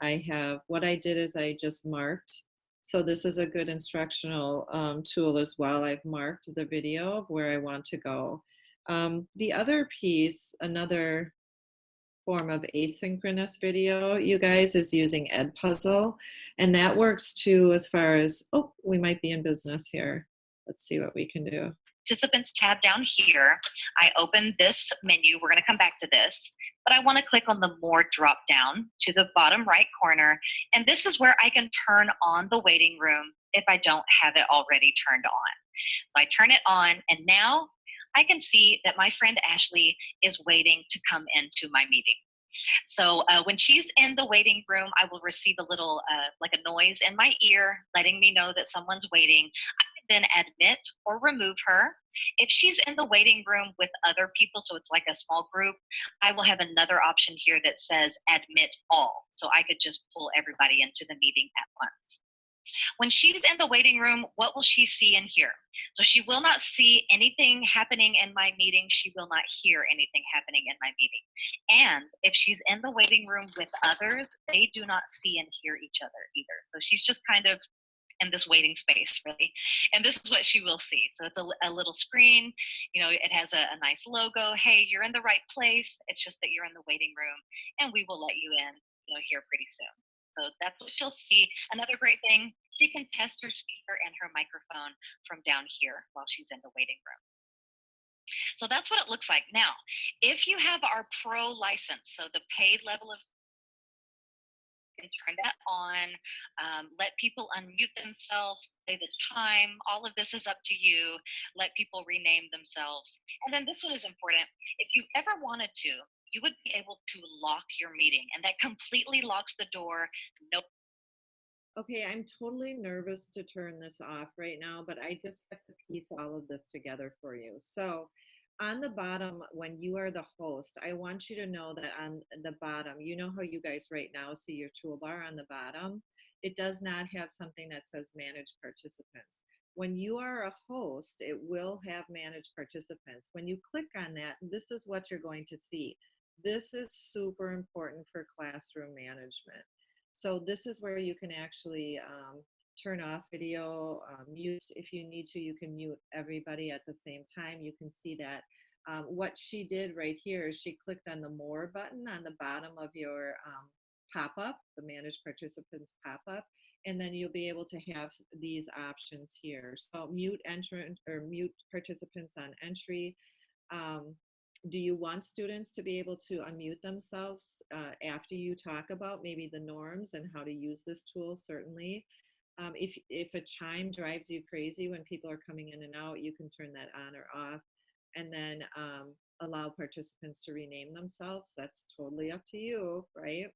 Speaker 1: What I did is I just marked. So this is a good instructional tool as well. I've marked the video of where I want to go. The other piece, another form of asynchronous video, you guys, is using Edpuzzle. And that works too as far as, oh, we might be in business here. Let's see what we can do.
Speaker 3: Participants tab down here. I open this menu. We're going to come back to this, but I want to click on the more drop down to the bottom right corner. And this is where I can turn on the waiting room if I don't have it already turned on. So I turn it on, and now I can see that my friend Ashley is waiting to come into my meeting. So when she's in the waiting room, I will receive a little like a noise in my ear letting me know that someone's waiting. I can then admit or remove her. If she's in the waiting room with other people, so it's like a small group, I will have another option here that says admit all. So I could just pull everybody into the meeting at once. When she's in the waiting room, what will she see and hear? So she will not see anything happening in my meeting. She will not hear anything happening in my meeting. And if she's in the waiting room with others, they do not see and hear each other either. So she's just kind of in this waiting space, really. And this is what she will see. So it's a little screen, you know, it has a nice logo. Hey, you're in the right place. It's just that you're in the waiting room, and we will let you in, you know, here pretty soon. So that's what she'll see. Another great thing, she can test her speaker and her microphone from down here while she's in the waiting room. So that's what it looks like. Now, if you have our pro license, so the paid level of, you can turn that on, let people unmute themselves, say the time, all of this is up to you. Let people rename themselves. And then this one is important. If you ever wanted to, you would be able to lock your meeting, and that completely locks the door. No.
Speaker 1: Okay, I'm totally nervous to turn this off right now, but I just have to piece all of this together for you. So On the bottom, when you are the host, I want you to know that on the bottom, you know how you guys right now see your toolbar on the bottom? It does not have something that says manage participants. When you are a host, it will have manage participants. When you click on that, this is what you're going to see. This is super important for classroom management. So this is where you can actually turn off video, mute if you need to. You can mute everybody at the same time. You can see that. What she did right here is she clicked on the more button on the bottom of your pop-up, the manage participants pop-up, and then you'll be able to have these options here. So mute entrant or mute participants on entry. Um, do you want students to be able to unmute themselves after you talk about maybe the norms and how to use this tool? Certainly. If a chime drives you crazy when people are coming in and out, you can turn that on or off, and then allow participants to rename themselves. That's totally up to you, right?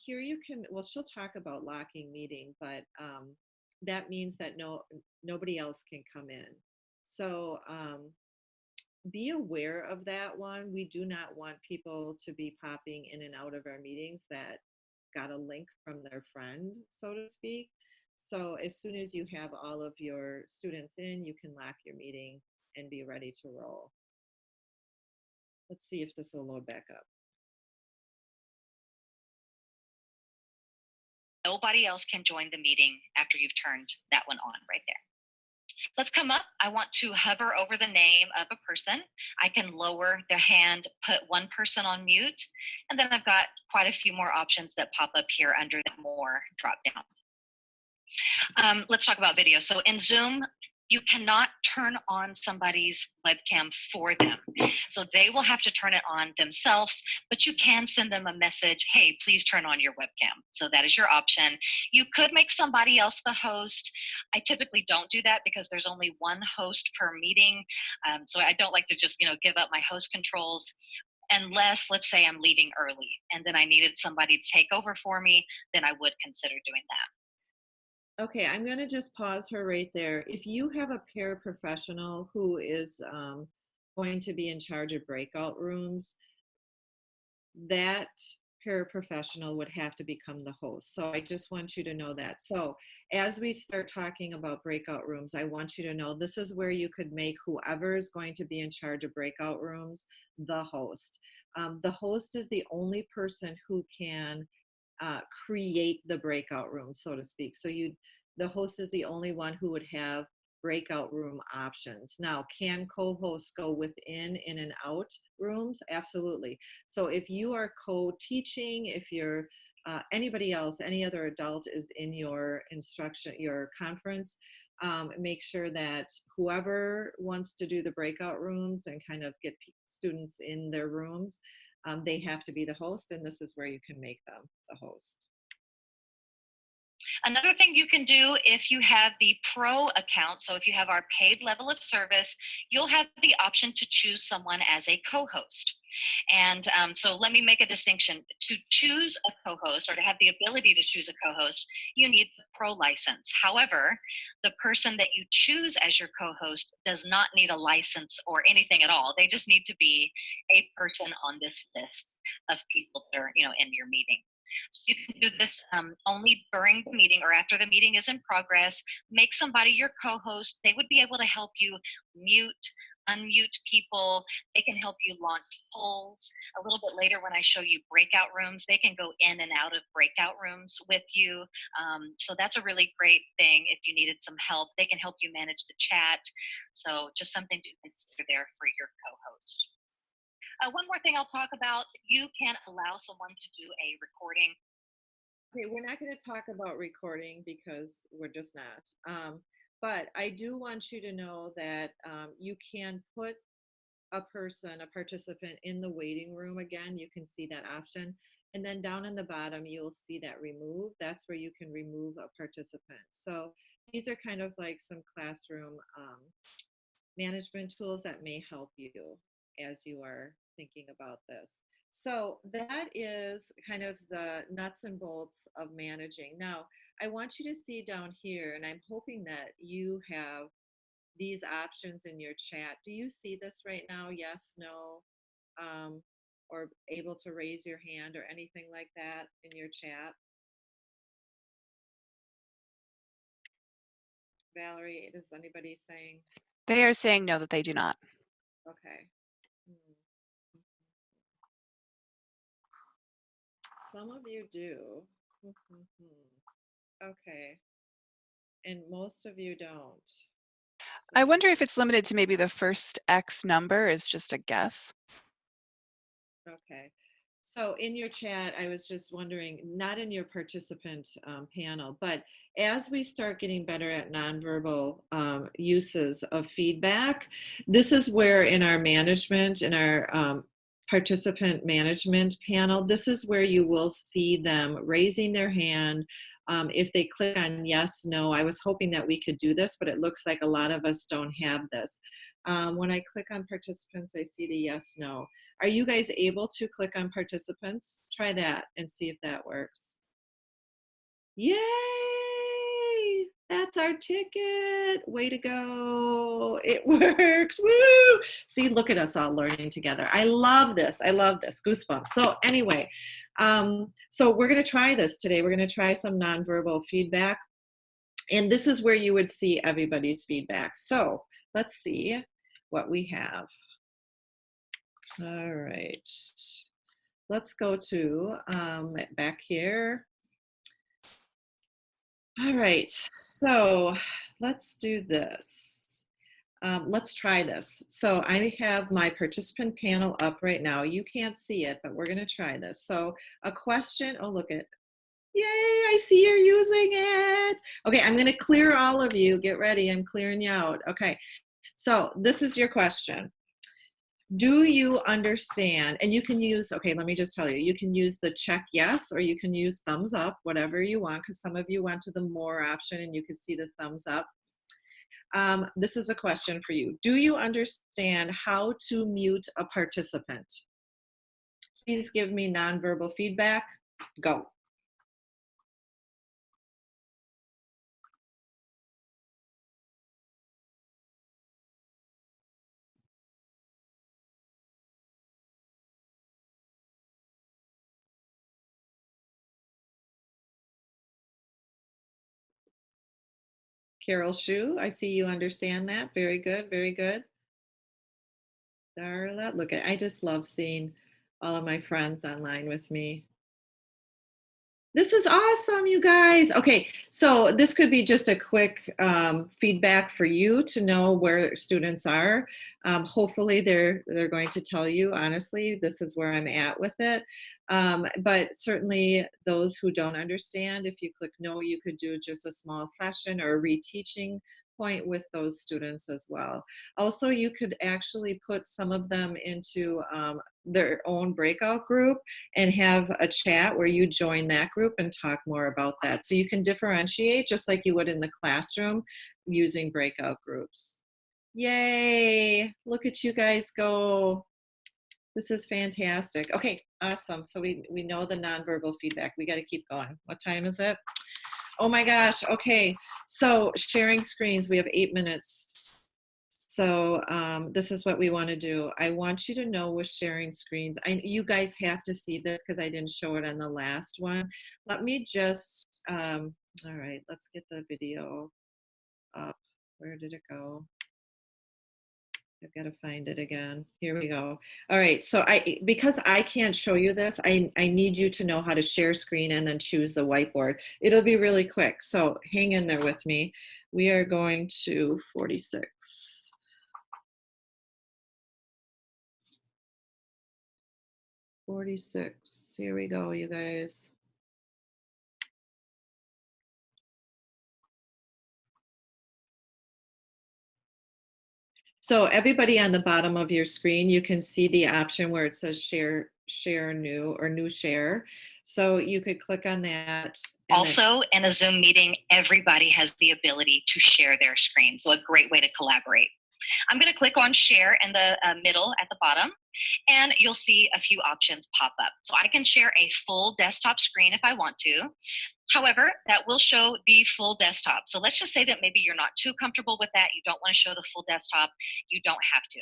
Speaker 1: Here you can, well, she'll talk about locking meeting, but that means that nobody else can come in. So be aware of that one. We do not want people to be popping in and out of our meetings that got a link from their friend, so to speak. So as soon as you have all of your students in, you can lock your meeting and be ready to roll. Let's see if this will load back up.
Speaker 3: Nobody else can join the meeting after you've turned that one on right there. Let's come up. I want to hover over the name of a person. I can lower their hand, put one person on mute, and then I've got quite a few more options that pop up here under the more drop down. Let's talk about video. So in Zoom, you cannot turn on somebody's webcam for them. So they will have to turn it on themselves, but you can send them a message, hey, please turn on your webcam. So that is your option. You could make somebody else the host. I typically don't do that because there's only one host per meeting. So I don't like to just, give up my host controls unless, let's say, I'm leaving early and then I needed somebody to take over for me, then I would consider doing that.
Speaker 1: Okay, I'm going to just pause her right there. If you have a paraprofessional who is going to be in charge of breakout rooms, that paraprofessional would have to become the host. So I just want you to know that. So as we start talking about breakout rooms, I want you to know this is where you could make whoever is going to be in charge of breakout rooms the host. The host is the only person who can create the breakout room, so to speak. So the host is the only one who would have breakout room options. Now, can co-hosts go within, in and out rooms? Absolutely. So if you are co-teaching, if you're anybody else, any other adult is in your instruction, your conference, make sure that whoever wants to do the breakout rooms and kind of get students in their rooms, they have to be the host, and this is where you can make them the host.
Speaker 3: Another thing you can do if you have the pro account, so if you have our paid level of service, you'll have the option to choose someone as a co-host. And so let me make a distinction. To choose a co-host or to have the ability to choose a co-host, you need the pro license. However, the person that you choose as your co-host does not need a license or anything at all. They just need to be a person on this list of people that are, in your meeting. So you can do this only during the meeting or after the meeting is in progress. Make somebody your co-host. They would be able to help you mute, unmute people. They can help you launch polls. A little bit later when I show you breakout rooms, they can go in and out of breakout rooms with you. So that's a really great thing if you needed some help. They can help you manage the chat. So just something to consider there for your co-host. One more thing I'll talk about, you can allow someone to do a recording.
Speaker 1: Okay, we're not going to talk about recording because we're just not. But I do want you to know that you can put a participant in the waiting room again. You can see that option. And then down in the bottom, you'll see that remove. That's where you can remove a participant. So these are kind of like some classroom management tools that may help you as you are thinking about this. So that is kind of the nuts and bolts of managing. Now, I want you to see down here, and I'm hoping that you have these options in your chat. Do you see this right now? Yes, no, or able to raise your hand or anything like that in your chat? Valerie, is anybody saying?
Speaker 2: They are saying no, that they do not.
Speaker 1: Okay. Some of you do. Okay. And most of you don't.
Speaker 2: I wonder if it's limited to maybe the first X number is just a guess.
Speaker 1: Okay. So in your chat, I was just wondering, not in your participant panel, but as we start getting better at nonverbal uses of feedback, this is where in our management, in our participant management panel, this is where you will see them raising their hand. If they click on yes, no, I was hoping that we could do this, but it looks like a lot of us don't have this. When I click on participants, I see the yes, no. Are you guys able to click on participants? Try that and see if that works. Yay! That's our ticket. Way to go. It works. Woo! See, look at us all learning together. I love this. I love this. Goosebumps. So anyway, so we're going to try this today. We're going to try some nonverbal feedback. And this is where you would see everybody's feedback. So let's see what we have. All right. Let's go to back here. All right, so let's do this. Let's try this. So I have my participant panel up right now. You can't see it, but we're gonna try this. So a question, oh look at, yay, I see you're using it. Okay, I'm gonna clear all of you. Get ready, I'm clearing you out. Okay, so this is your question. Do you understand? And you can use, okay, let me just tell you, you can use the check yes, or you can use thumbs up, whatever you want, because some of you went to the more option and you can see the thumbs up. This is a question for you. Do you understand how to mute a participant? Please give me nonverbal feedback. Go. Carol Shu, I see you understand that. Very good, very good. Darla, look at, I just love seeing all of my friends online with me. This is awesome, you guys. Okay, so this could be just a quick feedback for you to know where students are. Hopefully they're going to tell you, honestly, this is where I'm at with it. But certainly those who don't understand, if you click no, you could do just a small session or a reteaching point with those students as well. Also, you could actually put some of them into their own breakout group and have a chat where you join that group and talk more about that. So you can differentiate just like you would in the classroom using breakout groups. Yay, look at you guys go. This is fantastic. Okay, awesome. So we know the nonverbal feedback. We got to keep going. What time is it? Oh my gosh, okay. So sharing screens, we have 8 minutes. So this is what we want to do. I want you to know with sharing screens, you guys have to see this because I didn't show it on the last one. Let me just, all right, let's get the video up. Where did it go? I've got to find it again. Here we go. All right, so because I can't show you this, I need you to know how to share screen and then choose the whiteboard. It'll be really quick, so hang in there with me. We are going to 46. 46. Here we go, you guys. So everybody on the bottom of your screen, you can see the option where it says share new or new share. So you could click on that.
Speaker 3: Also, in a Zoom meeting, everybody has the ability to share their screen. So a great way to collaborate. I'm going to click on share in the middle at the bottom, and you'll see a few options pop up. So I can share a full desktop screen if I want to. However, that will show the full desktop. So let's just say that maybe you're not too comfortable with that. You don't want to show the full desktop. You don't have to.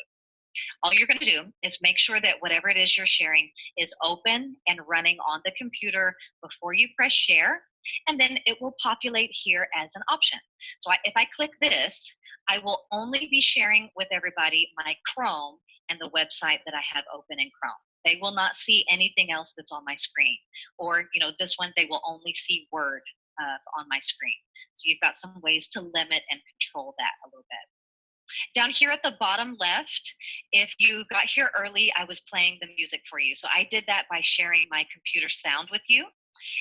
Speaker 3: All you're going to do is make sure that whatever it is you're sharing is open and running on the computer before you press share, and then it will populate here as an option. So if I click this, I will only be sharing with everybody my Chrome and the website that I have open in Chrome. They will not see anything else that's on my screen. Or, this one, they will only see Word on my screen. So you've got some ways to limit and control that a little bit. Down here at the bottom left, if you got here early, I was playing the music for you. So I did that by sharing my computer sound with you.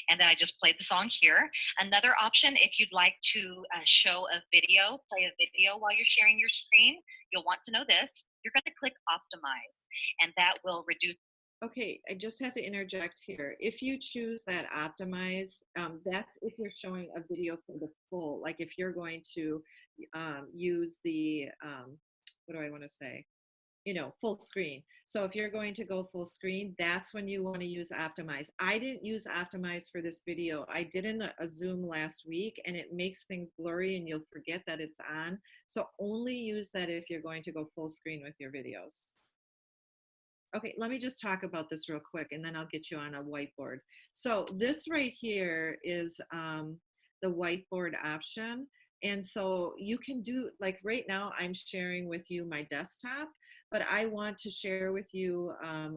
Speaker 3: And then I just played the song here. Another option, if you'd like to show a video, play a video while you're sharing your screen, you'll want to know this. You're going to click optimize, and that will reduce.
Speaker 1: Okay, I just have to interject here. If you choose that optimize, that's if you're showing a video for the full, like if you're going to use the, what do I want to say? Full screen. So if you're going to go full screen, that's when you want to use optimize. I didn't use optimize for this video. I did in a Zoom last week, and it makes things blurry and you'll forget that it's on. So only use that if you're going to go full screen with your videos. Okay, let me just talk about this real quick, and then I'll get you on a whiteboard. So this right here is the whiteboard option. And so you can do, like right now I'm sharing with you my desktop, but I want to share with you a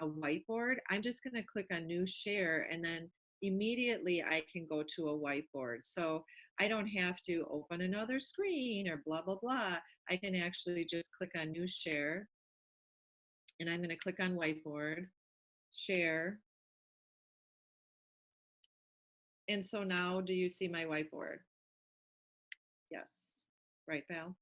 Speaker 1: whiteboard. I'm just gonna click on new share, and then immediately I can go to a whiteboard. So I don't have to open another screen or blah, blah, blah. I can actually just click on new share, and I'm going to click on whiteboard, share. And so now, do you see my whiteboard? Yes. Right, Val?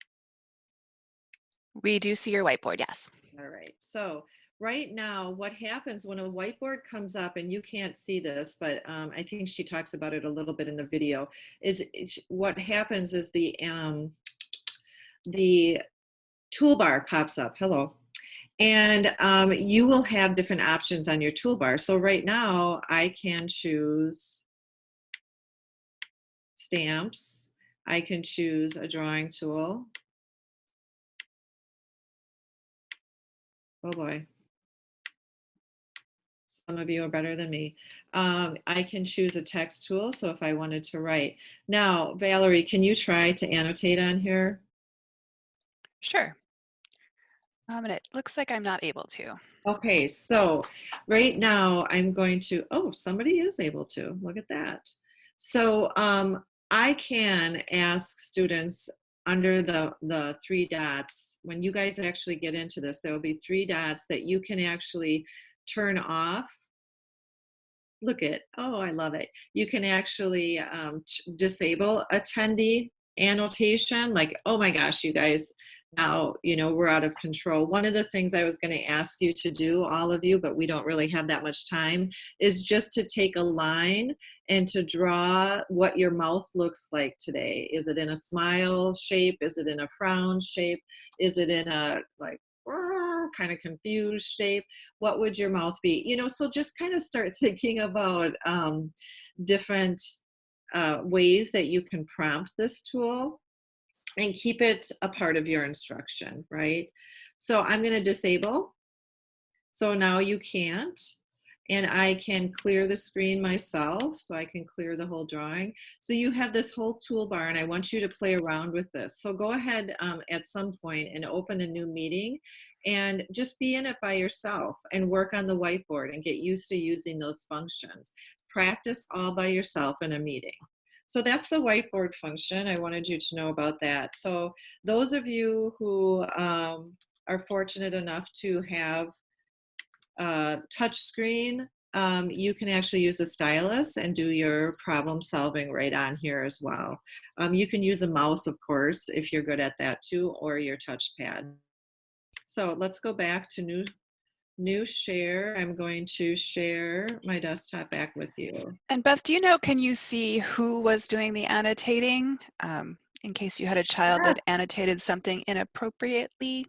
Speaker 2: We do see your whiteboard, yes.
Speaker 1: All right. So right now, what happens when a whiteboard comes up, and you can't see this, but I think she talks about it a little bit in the video, is what happens is the toolbar pops up. Hello. And you will have different options on your toolbar. So right now I can choose stamps. I can choose a drawing tool. Oh boy. Some of you are better than me. I can choose a text tool. So if I wanted to write. Now, Valerie, can you try to annotate on here?
Speaker 2: Sure. And it looks like I'm not able to.
Speaker 1: Okay, so right now I'm going to, oh, somebody is able to, look at that. So I can ask students under the 3 dots, when you guys actually get into this, there will be 3 dots that you can actually turn off. Look at, oh, I love it. You can actually disable attendee annotation, like, oh my gosh, you guys, now, we're out of control. One of the things I was going to ask you to do, all of you, but we don't really have that much time, is just to take a line and to draw what your mouth looks like today. Is it in a smile shape? Is it in a frown shape? Is it in a kind of confused shape? What would your mouth be? So just kind of start thinking about different ways that you can prompt this tool and keep it a part of your instruction, right? So I'm going to disable. So now you can't. And I can clear the screen myself, so I can clear the whole drawing. So you have this whole toolbar, and I want you to play around with this. So go ahead at some point and open a new meeting and just be in it by yourself and work on the whiteboard and get used to using those functions. Practice all by yourself in a meeting. So that's the whiteboard function. I wanted you to know about that. So those of you who are fortunate enough to have touch screen, you can actually use a stylus and do your problem solving right on here as well. You can use a mouse, of course, if you're good at that too, or your touchpad. So let's go back to new share. I'm going to share my desktop back with you.
Speaker 2: And Beth, do you know, can you see who was doing the annotating in case you had a child that annotated something inappropriately?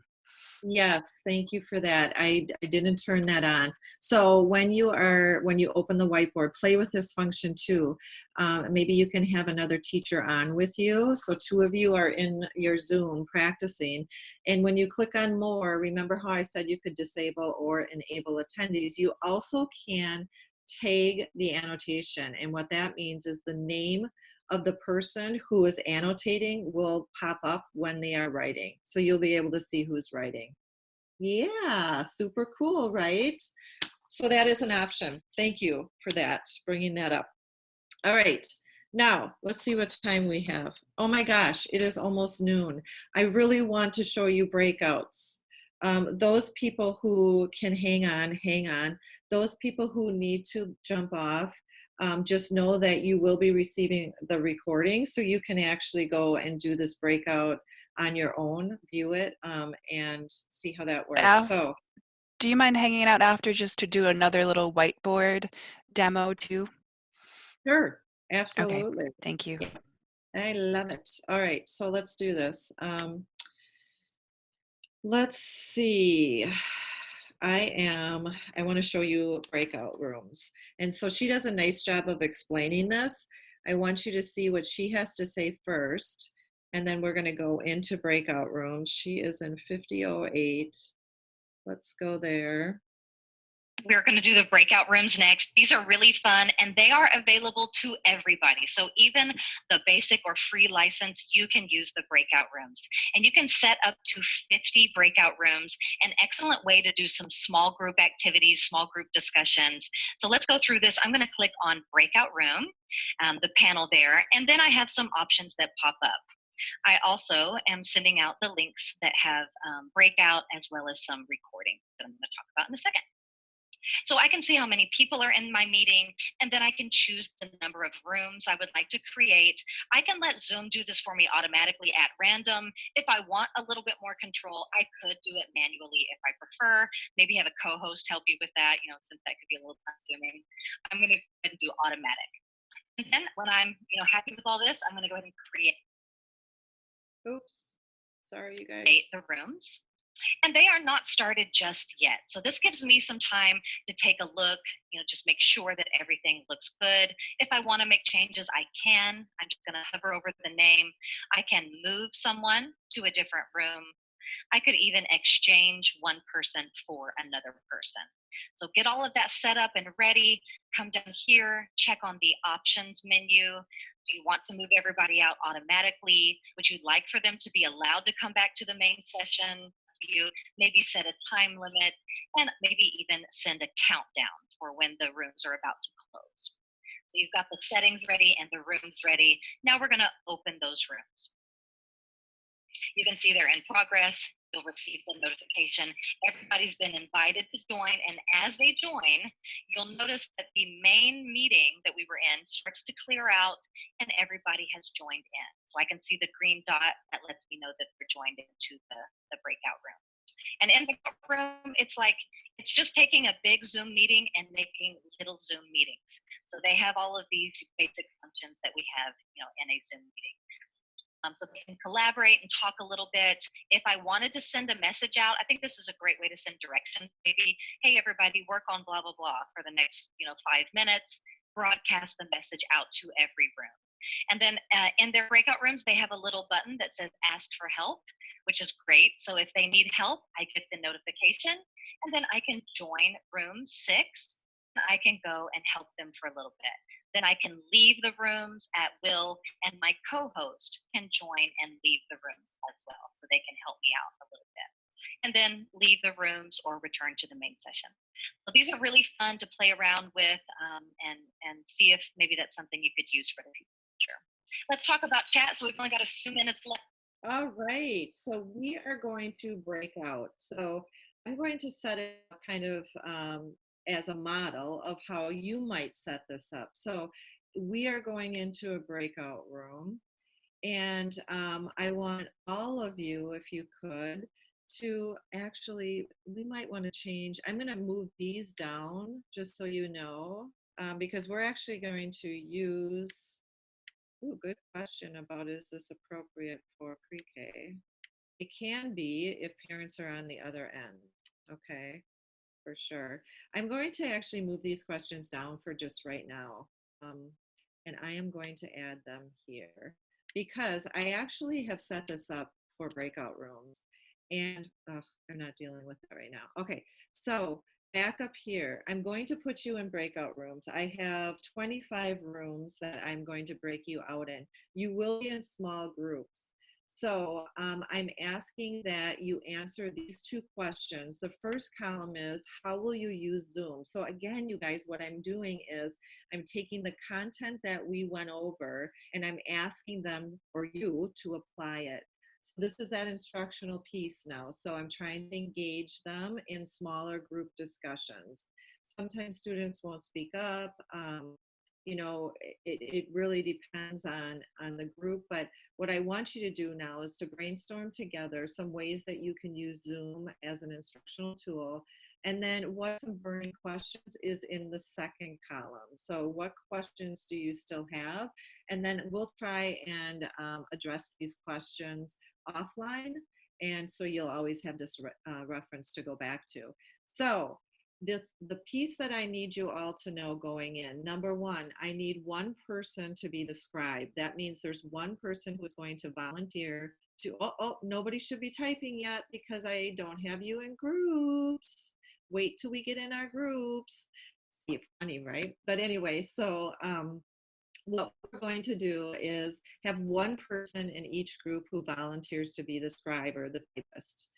Speaker 1: Yes, thank you for that. I didn't turn that on. So when you open the whiteboard, play with this function too. Maybe you can have another teacher on with you. So two of you are in your Zoom practicing. And when you click on more, remember how I said you could disable or enable attendees. You also can tag the annotation. And what that means is the name of the person who is annotating will pop up when they are writing. So you'll be able to see who's writing. Yeah, super cool, right? So that is an option. Thank you for that, bringing that up. All right, now let's see what time we have. Oh my gosh, it is almost noon. I really want to show you breakouts. Those people who can hang on, hang on. Those people who need to jump off, just know that you will be receiving the recording, so you can actually go and do this breakout on your own, view it, and see how that works. So,
Speaker 2: Do you mind hanging out after just to do another little whiteboard demo too?
Speaker 1: sure,
Speaker 2: Okay,
Speaker 1: absolutely.
Speaker 2: thank you.
Speaker 1: Yeah, I love it. All right, so let's do this. Let's see. I want to show you breakout rooms. And so she does a nice job of explaining this. I want you to see what she has to say first, and then we're going to go into breakout rooms. She is in 5008. Let's go there.
Speaker 3: We're going to do the breakout rooms next. These are really fun and they are available to everybody. So even the basic or free license, you can use the breakout rooms. And you can set up to 50 breakout rooms, an excellent way to do some small group activities, small group discussions. So let's go through this. I'm going to click on breakout room, the panel there, and then I have some options that pop up. I also am sending out the links that have breakout as well as some recording that I'm going to talk about in a second. So I can see how many people are in my meeting, and then I can choose the number of rooms I would like to create. I can let Zoom do this for me automatically at random. If I want a little bit more control, I could do it manually if I prefer. Maybe have a co-host help you with that, since that could be a little consuming. I'm going to go ahead and do automatic. And then when I'm, happy with all this, I'm going to go ahead and create
Speaker 1: Oops. Sorry, you guys.
Speaker 3: the rooms. And they are not started just yet. So this gives me some time to take a look, just make sure that everything looks good. If I want to make changes, I can. I'm just going to hover over the name. I can move someone to a different room. I could even exchange one person for another person. So get all of that set up and ready. Come down here, check on the options menu. Do you want to move everybody out automatically? Would you like for them to be allowed to come back to the main session? You maybe set a time limit and maybe even send a countdown for when the rooms are about to close. So you've got the settings ready and the rooms ready. Now we're going to open those rooms. You can see they're in progress. You'll receive the notification. Everybody's been invited to join, and as they join, you'll notice that the main meeting that we were in starts to clear out and everybody has joined in. So I can see the green dot that lets me know that they're joined into the breakout room. And in the room, it's just taking a big Zoom meeting and making little Zoom meetings. So they have all of these basic functions that we have, in a Zoom meeting. So they can collaborate and talk a little bit. If I wanted to send a message out, I think this is a great way to send directions. Maybe, hey, everybody, work on blah, blah, blah for the next, 5 minutes, broadcast the message out to every room. And then in their breakout rooms, they have a little button that says ask for help, which is great. So if they need help, I get the notification and then I can join room 6. And I can go and help them for a little bit. Then I can leave the rooms at will, and my co-host can join and leave the rooms as well, so they can help me out a little bit. And then leave the rooms or return to the main session. So these are really fun to play around with and see if maybe that's something you could use for the future. Let's talk about chat. So we've only got a few minutes left.
Speaker 1: All right, so we are going to break out. So I'm going to set it up kind of as a model of how you might set this up. So we are going into a breakout room, and I want all of you, if you could, to actually, we might want to change. I'm going to move these down just so you know, because we're actually going to use, ooh, good question about is this appropriate for pre-K? It can be if parents are on the other end. Okay, for sure. I'm going to actually move these questions down for just right now. And I am going to add them here because I actually have set this up for breakout rooms. And I'm not dealing with that right now. Okay, so back up here, I'm going to put you in breakout rooms. I have 25 rooms that I'm going to break you out in. You will be in small groups. So I'm asking that you answer these two questions. The first column is, how will you use Zoom? So again, you guys, what I'm doing is I'm taking the content that we went over and I'm asking them or you to apply it. So this is that instructional piece now. So I'm trying to engage them in smaller group discussions. Sometimes students won't speak up. You know, it really depends on the group, but what I want you to do now is to brainstorm together some ways that you can use Zoom as an instructional tool. And then what some burning questions is in the second column. So what questions do you still have? And then we'll try and address these questions offline. And so you'll always have this reference to go back to. So the piece that I need you all to know going in, number one, I need one person to be the scribe. That means there's one person who's going to volunteer to, nobody should be typing yet because I don't have you in groups. Wait till we get in our groups. See, funny, right? But anyway, so what we're going to do is have one person in each group who volunteers to be the scribe or the typist.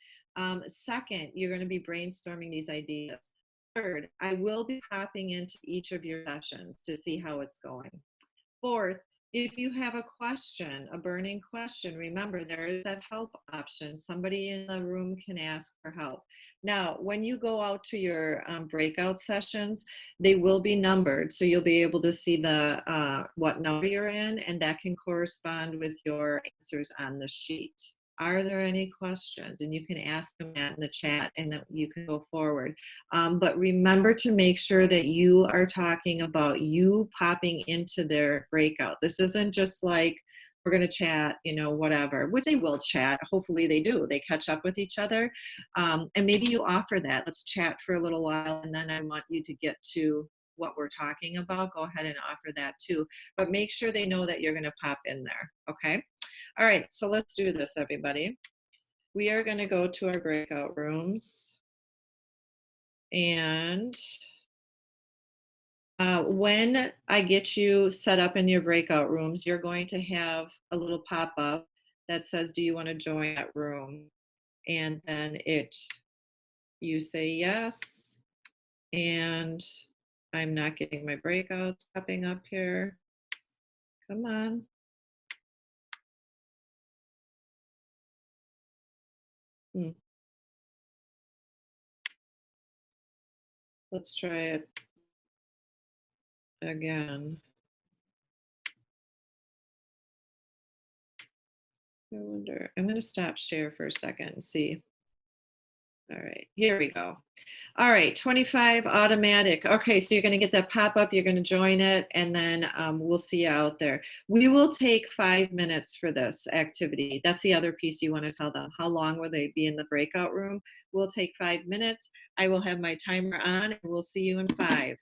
Speaker 1: Second, you're going to be brainstorming these ideas. Third, I will be popping into each of your sessions to see how it's going. Fourth, if you have a question, a burning question, remember there is that help option. Somebody in the room can ask for help. Now, when you go out to your breakout sessions, they will be numbered. So you'll be able to see the what number you're in, and that can correspond with your answers on the sheet. Are there any questions? And you can ask them that in the chat and then you can go forward. But remember to make sure that you are talking about you popping into their breakout. This isn't just like, we're going to chat, you know, whatever, which they will chat. Hopefully they do. They catch up with each other. And maybe you offer that. Let's chat for a little while and then I want you to get to what we're talking about. Go ahead and offer that too. But make sure they know that you're going to pop in there. Okay. All right, so let's do this, everybody. We are going to go to our breakout rooms. And when I get you set up in your breakout rooms, you're going to have a little pop-up that says, do you want to join that room? And then you say yes. And I'm not getting my breakouts popping up here. Come on. Let's try it again. I wonder, I'm going to stop share for a second and see. All right, here we go. All right, 25 automatic. Okay, so you're going to get that pop-up, you're going to join it, and then we'll see you out there. We will take 5 minutes for this activity. That's the other piece you want to tell them. How long will they be in the breakout room? We'll take 5 minutes. I will have my timer on, and we'll see you in 5.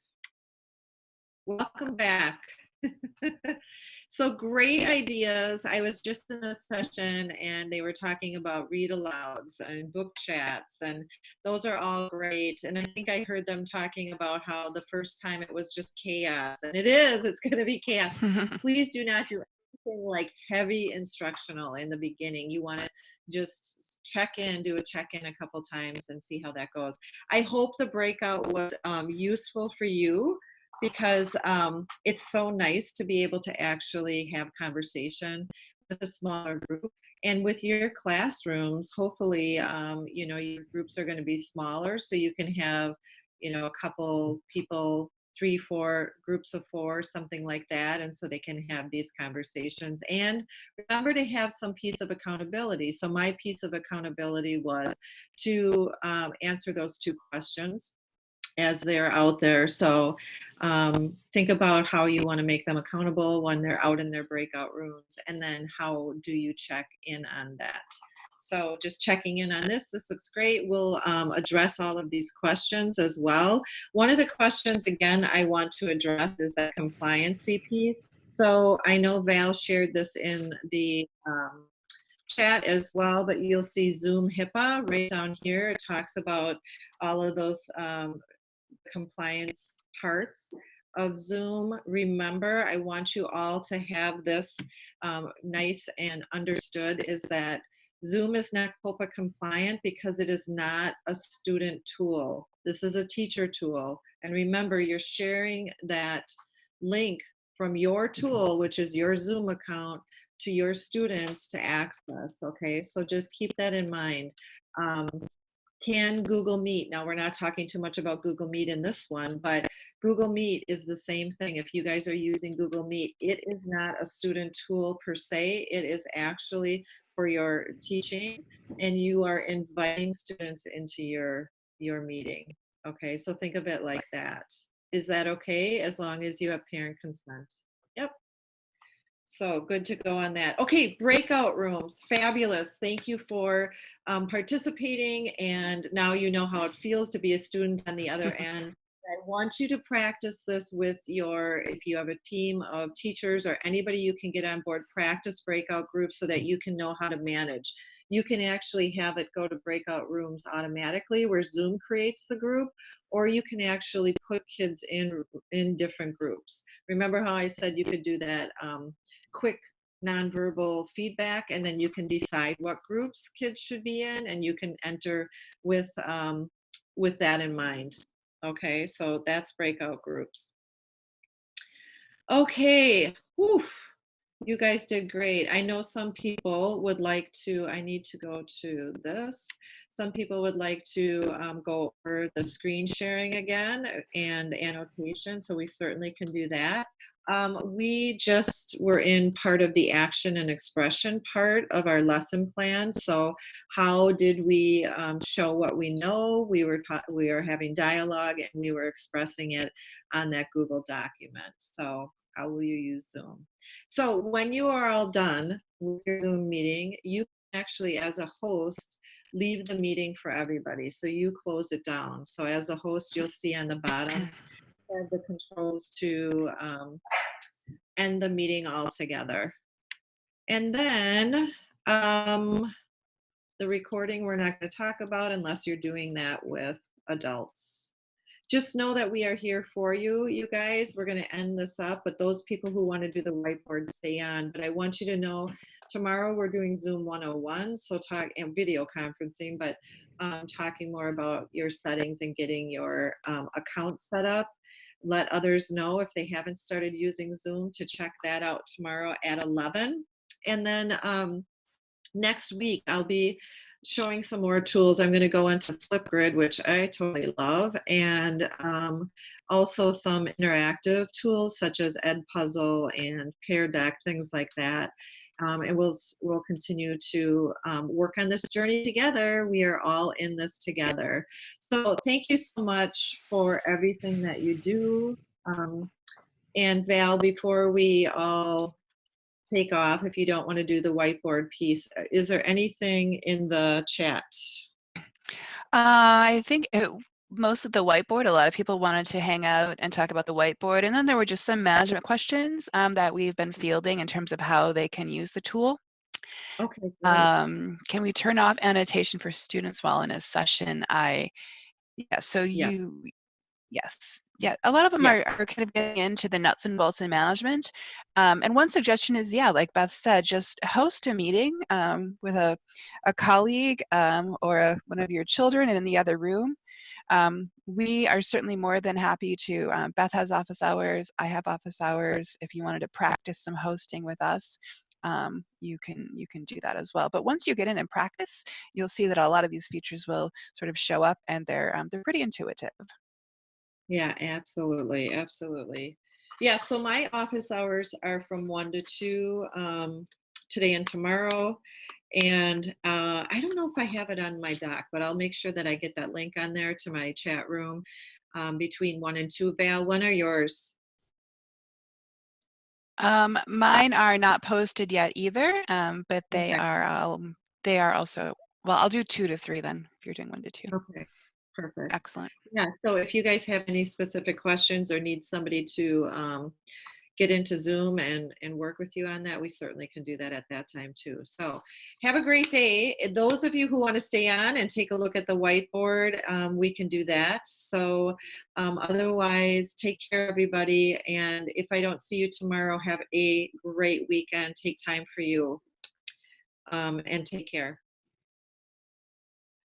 Speaker 1: Welcome back. So great ideas. I was just in a session and they were talking about read alouds and book chats, and those are all great. And I think I heard them talking about how the first time it was just chaos, and it's going to be chaos. Please do not do anything like heavy instructional in the beginning. You want to just do a check-in a couple times and see how that goes. I hope the breakout was useful for you, because it's so nice to be able to actually have conversation with a smaller group. And with your classrooms, hopefully, you know, your groups are going to be smaller, so you can have, you know, a couple people, 3, 4 groups of 4, something like that, and so they can have these conversations. And remember to have some piece of accountability. So my piece of accountability was to answer those 2 questions as they're out there. So think about how you want to make them accountable when they're out in their breakout rooms, and then how do you check in on that? So just checking in on this. This looks great. We'll address all of these questions as well. One of the questions, again, I want to address is that compliancy piece. So I know Val shared this in the chat as well, but you'll see Zoom HIPAA right down here. It talks about all of those compliance parts of Zoom. Remember, I want you all to have this nice and understood is that Zoom is not COPA compliant because it is not a student tool. This is a teacher tool. And remember, you're sharing that link from your tool, which is your Zoom account, to your students to access, okay? So just keep that in mind. Can Google Meet, now we're not talking too much about Google Meet in this one, but Google Meet is the same thing. If you guys are using Google Meet, it is not a student tool per se. It is actually for your teaching, and you are inviting students into your meeting. Okay, so think of it like that. Is that okay as long as you have parent consent? Yep. So good to go on that. Okay, breakout rooms, fabulous. Thank you for participating, and now you know how it feels to be a student on the other end. I want you to practice this with your, if you have a team of teachers or anybody you can get on board, practice breakout groups so that you can know how to manage. You can actually have it go to breakout rooms automatically where Zoom creates the group, or you can actually put kids in different groups. Remember how I said you could do that quick nonverbal feedback, and then you can decide what groups kids should be in, and you can enter with that in mind. Okay, so that's breakout groups. Okay, whew. You guys did great. I know some people would like to, I need to go to this. Some people would like to go over the screen sharing again and annotation, so we certainly can do that. We just were in part of the action and expression part of our lesson plan. So how did we show what we know? We were having dialogue, and we were expressing it on that Google document. So how will you use Zoom? So when you are all done with your Zoom meeting, you can actually, as a host, leave the meeting for everybody. So you close it down. So as a host, you'll see on the bottom have the controls to end the meeting altogether. And then the recording we're not going to talk about unless you're doing that with adults. Just know that we are here for you, you guys. We're going to end this up, but those people who want to do the whiteboard, stay on. But I want you to know tomorrow we're doing Zoom 101, so talk and video conferencing, but talking more about your settings and getting your account set up. Let others know if they haven't started using Zoom to check that out tomorrow at 11. And then next week, I'll be showing some more tools. I'm going to go into Flipgrid, which I totally love, and also some interactive tools such as Edpuzzle and Pear Deck, things like that. And we'll continue to work on this journey together. We are all in this together. So thank you so much for everything that you do. And Val, before we all take off, if you don't want to do the whiteboard piece, is there anything in the chat?
Speaker 2: I think most of the whiteboard, a lot of people wanted to hang out and talk about the whiteboard. And then there were just some management questions that we've been fielding in terms of how they can use the tool.
Speaker 1: Okay, great.
Speaker 2: Can we turn off annotation for students while in a session?
Speaker 1: Yes.
Speaker 2: Yes. Yeah, a lot of them
Speaker 1: Yeah.
Speaker 2: are kind of getting into the nuts and bolts in management. And one suggestion is, yeah, like Beth said, just host a meeting with a colleague or one of your children in the other room. We are certainly more than happy to, Beth has office hours, I have office hours. If you wanted to practice some hosting with us, you can do that as well. But once you get in and practice, you'll see that a lot of these features will sort of show up, and they're pretty intuitive.
Speaker 1: Yeah, absolutely. Absolutely. Yeah, so my office hours are from 1 to 2 today and tomorrow. And I don't know if I have it on my doc, but I'll make sure that I get that link on there to my chat room between 1 and 2. Val, when are yours?
Speaker 2: Mine are not posted yet either, but they
Speaker 1: Okay.
Speaker 2: are they are also, well, I'll do 2 to 3 then, if you're doing 1 to 2.
Speaker 1: Okay, perfect.
Speaker 2: Excellent.
Speaker 1: Yeah, so if you guys have any specific questions or need somebody to get into Zoom and work with you on that, we certainly can do that at that time too. So have a great day. Those of you who want to stay on and take a look at the whiteboard, we can do that. So otherwise, take care, everybody. And if I don't see you tomorrow, have a great weekend. Take time for you and take care.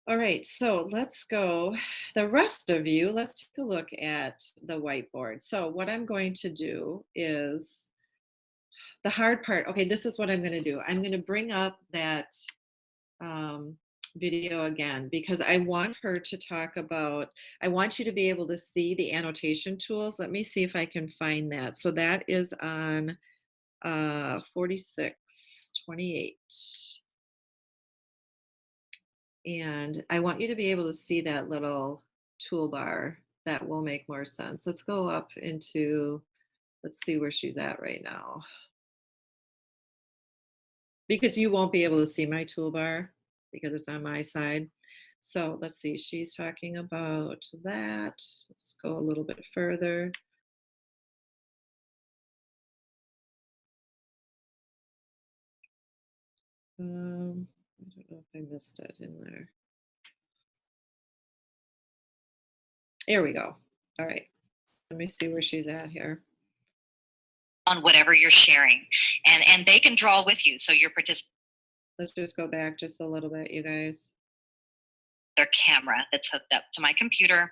Speaker 1: All right, so let's go. The rest of you, let's take a look at the whiteboard. So what I'm going to do is the hard part. Okay, this is what I'm going to do. I'm going to bring up that video again because I want her to talk about, I want you to be able to see the annotation tools. Let me see if I can find that. So that is on 4628. And I want you to be able to see that little toolbar. That will make more sense. Let's go up into, let's see where she's at right now. Because you won't be able to see my toolbar because it's on my side. So let's see, she's talking about that. Let's go a little bit further. I don't know if I missed it in there. There we go. All right. Let me see where she's at here.
Speaker 3: On whatever you're sharing, and they can draw with you, so you're participating.
Speaker 1: Let's just go back just a little bit, you guys.
Speaker 3: Their camera that's hooked up to my computer.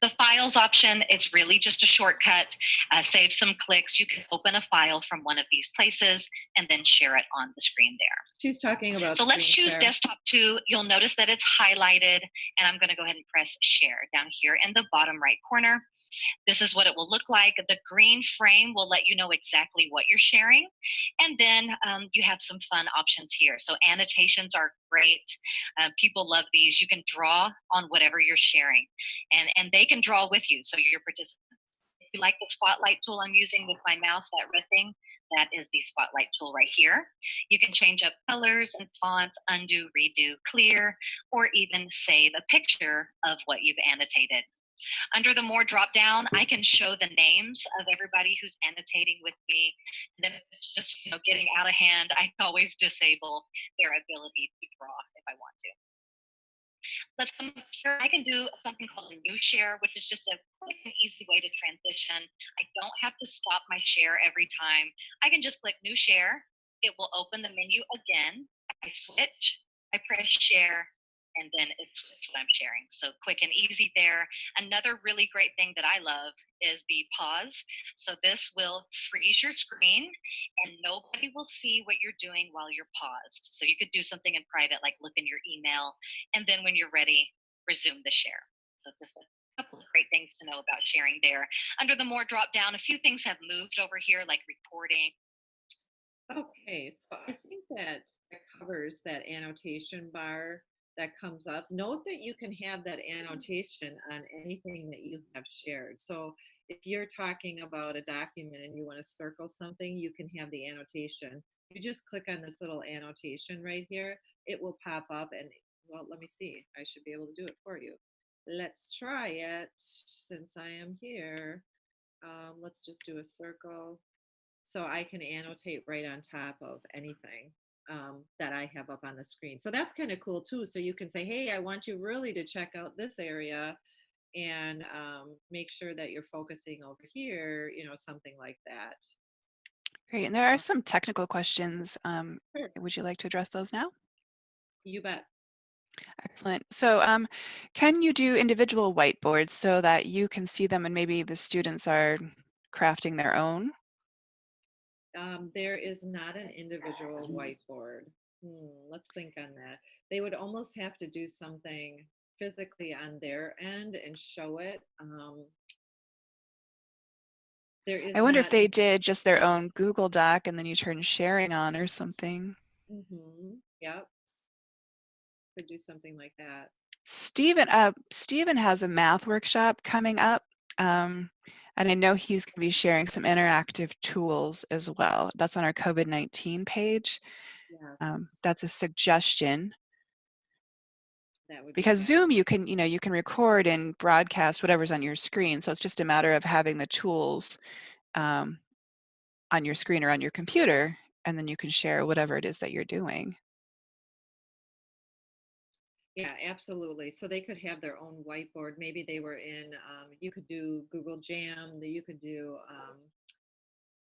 Speaker 3: The files option is really just a shortcut. Save some clicks. You can open a file from one of these places and then share it on the screen there.
Speaker 1: She's talking about
Speaker 3: So let's choose
Speaker 1: share.
Speaker 3: desktop 2. You'll notice that it's highlighted, and I'm going to go ahead and press share down here in the bottom right corner. This is what it will look like. The green frame will let you know exactly what you're sharing. And then you have some fun options here. So annotations are great. People love these. You can draw on whatever you're sharing, and they can draw with you, so you're participants. If you like the spotlight tool I'm using with my mouse, that red thing, that is the spotlight tool right here. You can change up colors and fonts, undo, redo, clear, or even save a picture of what you've annotated. Under the more drop down, I can show the names of everybody who's annotating with me. And then if it's just getting out of hand, I can always disable their ability to draw if I want to. Let's come up here. I can do something called a new share, which is just a quick and easy way to transition. I don't have to stop my share every time. I can just click new share. It will open the menu again. I switch, I press share, and then it's what I'm sharing. So quick and easy there. Another really great thing that I love is the pause. So this will freeze your screen and nobody will see what you're doing while you're paused. So you could do something in private, like look in your email, and then when you're ready, resume the share. So just a couple of great things to know about sharing there. Under the more drop down, a few things have moved over here, like recording.
Speaker 1: Okay, so I think that covers that annotation bar that comes up. Note that you can have that annotation on anything that you have shared. So if you're talking about a document and you want to circle something, you can have the annotation. You just click on this little annotation right here. It will pop up and, well, let me see. I should be able to do it for you. Let's try it since I am here. Let's just do a circle. So I can annotate right on top of anything that I have up on the screen. So that's kind of cool too. So you can say, hey, I want you really to check out this area and make sure that you're focusing over here, something like that.
Speaker 2: Great. And there are some technical questions.
Speaker 1: Sure.
Speaker 2: Would you like to address those now?
Speaker 1: You bet.
Speaker 2: Excellent. So can you do individual whiteboards so that you can see them and maybe the students are crafting their own?
Speaker 1: There is not an individual whiteboard. Let's think on that. They would almost have to do something physically on their end and show it. There is
Speaker 2: I wonder if
Speaker 1: not.
Speaker 2: they did just their own Google Doc and then you turn sharing on or something.
Speaker 1: Yep. Could do something like that.
Speaker 2: Stephen has a math workshop coming up. And I know he's going to be sharing some interactive tools as well. That's on our COVID-19 page.
Speaker 1: Yes,
Speaker 2: That's a suggestion.
Speaker 1: that would be
Speaker 2: Because
Speaker 1: fab.
Speaker 2: Zoom, you can record and broadcast whatever's on your screen. So it's just a matter of having the tools on your screen or on your computer, and then you can share whatever it is that you're doing.
Speaker 1: Yeah, absolutely. So they could have their own whiteboard. Maybe they were in, you could do Google Jam, you could do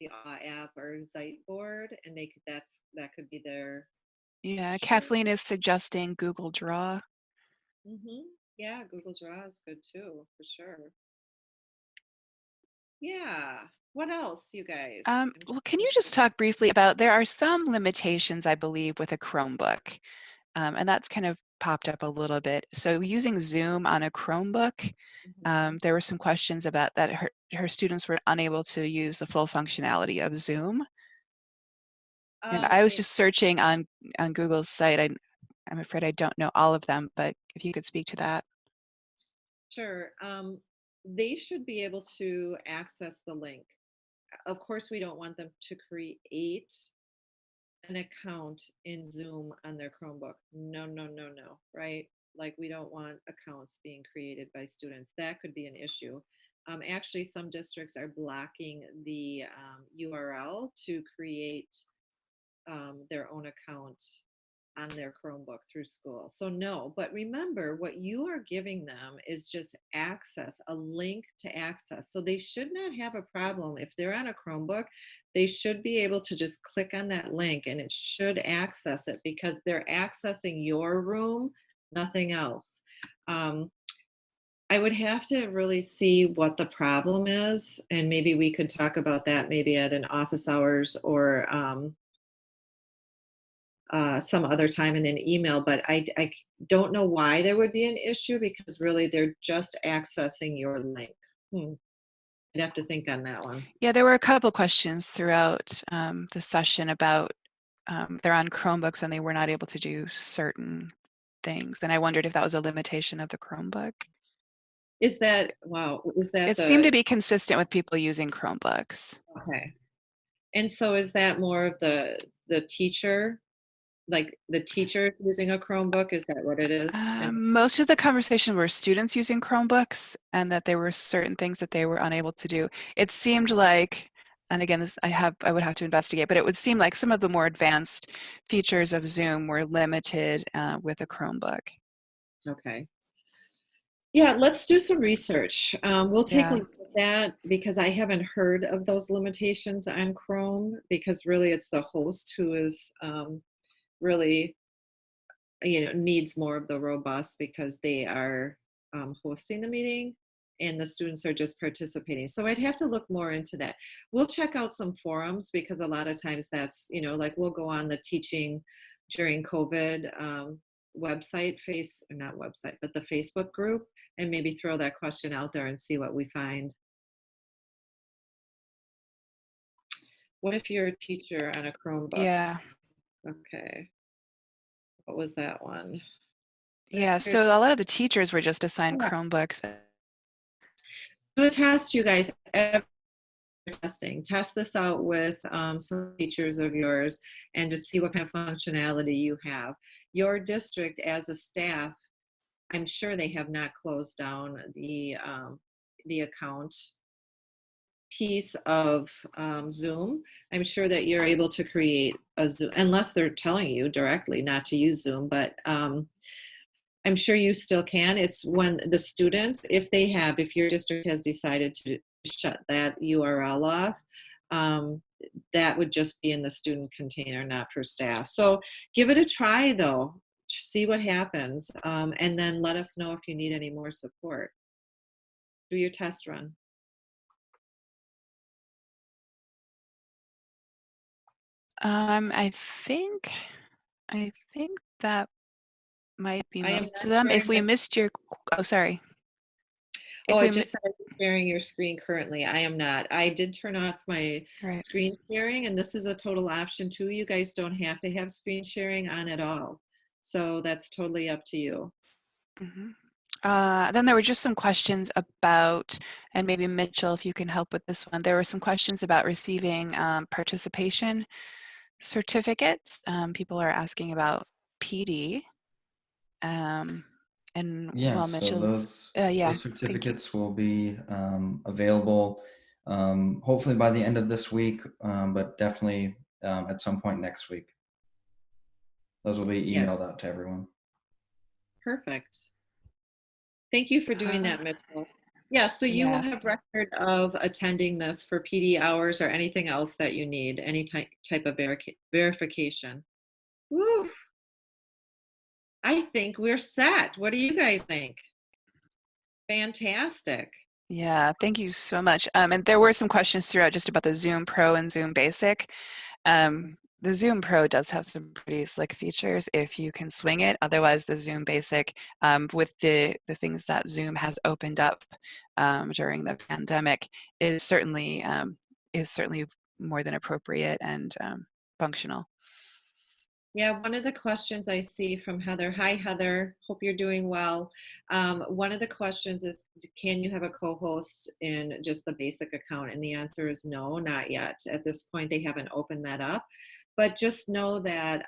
Speaker 1: the app or Ziteboard, and that could be their
Speaker 2: Yeah,
Speaker 1: share.
Speaker 2: Kathleen is suggesting Google Draw.
Speaker 1: Yeah, Google Draw is good too, for sure. Yeah. What else, you guys?
Speaker 2: Well, can you just talk briefly about, there are some limitations, I believe, with a Chromebook, and that's kind of popped up a little bit. So using Zoom on a Chromebook,
Speaker 1: Mhm.
Speaker 2: there were some questions about that her students were unable to use the full functionality of Zoom. And I was
Speaker 1: Okay,
Speaker 2: just searching on Google's site. I'm afraid I don't know all of them, but if you could speak to that.
Speaker 1: sure. They should be able to access the link. Of course, we don't want them to create an account in Zoom on their Chromebook. No, no, no, no, right? Like we don't want accounts being created by students. That could be an issue. Actually, some districts are blocking the URL to create their own account on their Chromebook through school. So no, but remember what you are giving them is just access, a link to access. So they should not have a problem if they're on a Chromebook. They should be able to just click on that link and it should access it because they're accessing your room, nothing else. I would have to really see what the problem is, and maybe we could talk about that maybe at an office hours or some other time in an email, but I don't know why there would be an issue because really they're just accessing your link. I'd have to think on that one.
Speaker 2: Yeah, there were a couple questions throughout the session about they're on Chromebooks and they were not able to do certain things. And I wondered if that was a limitation of the Chromebook.
Speaker 1: Is that, wow, is that
Speaker 2: It seemed to
Speaker 1: the,
Speaker 2: be consistent with people using Chromebooks.
Speaker 1: okay. And so is that more of the teacher, like the teacher using a Chromebook? Is that what it is? And
Speaker 2: Most of the conversation were students using Chromebooks and that there were certain things that they were unable to do. It seemed like, and again, I would have to investigate, but it would seem like some of the more advanced features of Zoom were limited with a Chromebook.
Speaker 1: okay. Yeah, let's do some research. We'll take a
Speaker 2: Yeah.
Speaker 1: look at that because I haven't heard of those limitations on Chrome because really it's the host who is really needs more of the robust because they are hosting the meeting and the students are just participating. So I'd have to look more into that. We'll check out some forums because a lot of times that's like we'll go on the teaching during COVID website, not website, but the Facebook group, and maybe throw that question out there and see what we find. What if you're a teacher on a Chromebook?
Speaker 2: Yeah.
Speaker 1: Okay, what was that one?
Speaker 2: Yeah. So a lot of the teachers were just assigned
Speaker 1: Yeah.
Speaker 2: Chromebooks.
Speaker 1: Do a test, you guys. Testing. Test this out with some teachers of yours and just see what kind of functionality you have. Your district as a staff, I'm sure they have not closed down the account piece of Zoom. I'm sure that you're able to create a Zoom, unless they're telling you directly not to use Zoom, but I'm sure you still can. It's when the students, if your district has decided to shut that URL off, that would just be in the student container, not for staff. So give it a try though, see what happens, and then let us know if you need any more support. Do your test run.
Speaker 2: I think that might be
Speaker 1: I am
Speaker 2: most
Speaker 1: not
Speaker 2: of them. If
Speaker 1: sharing
Speaker 2: we
Speaker 1: my,
Speaker 2: missed your, oh, sorry.
Speaker 1: oh,
Speaker 2: If
Speaker 1: it
Speaker 2: we,
Speaker 1: just said sharing your screen currently. I am not. I did turn off my
Speaker 2: right.
Speaker 1: screen sharing, and this is a total option too. You guys don't have to have screen sharing on at all. So that's totally up to you.
Speaker 2: Then there were just some questions about, and maybe Mitchell, if you can help with this one, there were some questions about receiving participation Certificates. People are asking about PD. And
Speaker 4: Yeah,
Speaker 2: while
Speaker 4: so
Speaker 2: Mitchell's,
Speaker 4: those
Speaker 2: yeah, thank you.
Speaker 4: certificates will be available hopefully by the end of this week, but definitely at some point next week. Those will be emailed
Speaker 1: Yes,
Speaker 4: out to everyone.
Speaker 1: perfect. Thank you for doing that, Mitchell. Yeah, so you will
Speaker 2: Yeah,
Speaker 1: have record of attending this for PD hours or anything else that you need, any type of verification. Woo! I think we're set. What do you guys think? Fantastic.
Speaker 2: yeah, thank you so much. And there were some questions throughout just about the Zoom Pro and Zoom Basic. The Zoom Pro does have some pretty slick features if you can swing it. Otherwise, the Zoom Basic, with the things that Zoom has opened up during the pandemic, is certainly more than appropriate and functional.
Speaker 1: Yeah, one of the questions I see from Heather, hi Heather, hope you're doing well. One of the questions is, can you have a co-host in just the basic account? And the answer is no, not yet. At this point, they haven't opened that up. But just know that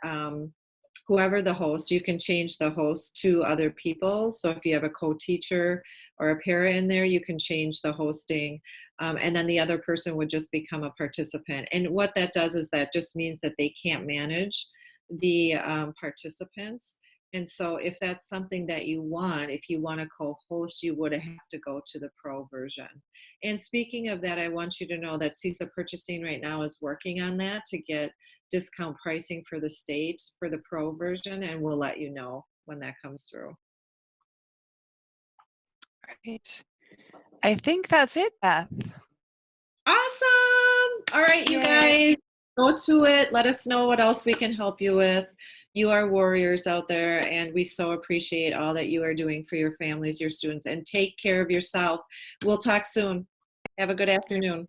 Speaker 1: whoever the host, you can change the host to other people. So if you have a co-teacher or a para in there, you can change the hosting. And then the other person would just become a participant. And what that does is that just means that they can't manage the participants. And so if that's something that you want, if you want to co-host, you would have to go to the pro version. And speaking of that, I want you to know that CISA Purchasing right now is working on that to get discount pricing for the state for the pro version, and we'll let you know when that comes through.
Speaker 2: Right. I think that's it, Beth.
Speaker 1: Awesome. All right, you guys, go to it. Let us know what else we can help you with. You are warriors out there, and we so appreciate all that you are doing for your families, your students, and take care of yourself. We'll talk soon. Have a good afternoon.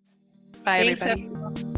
Speaker 2: Bye,
Speaker 1: Thanks,
Speaker 2: everybody.
Speaker 1: everyone.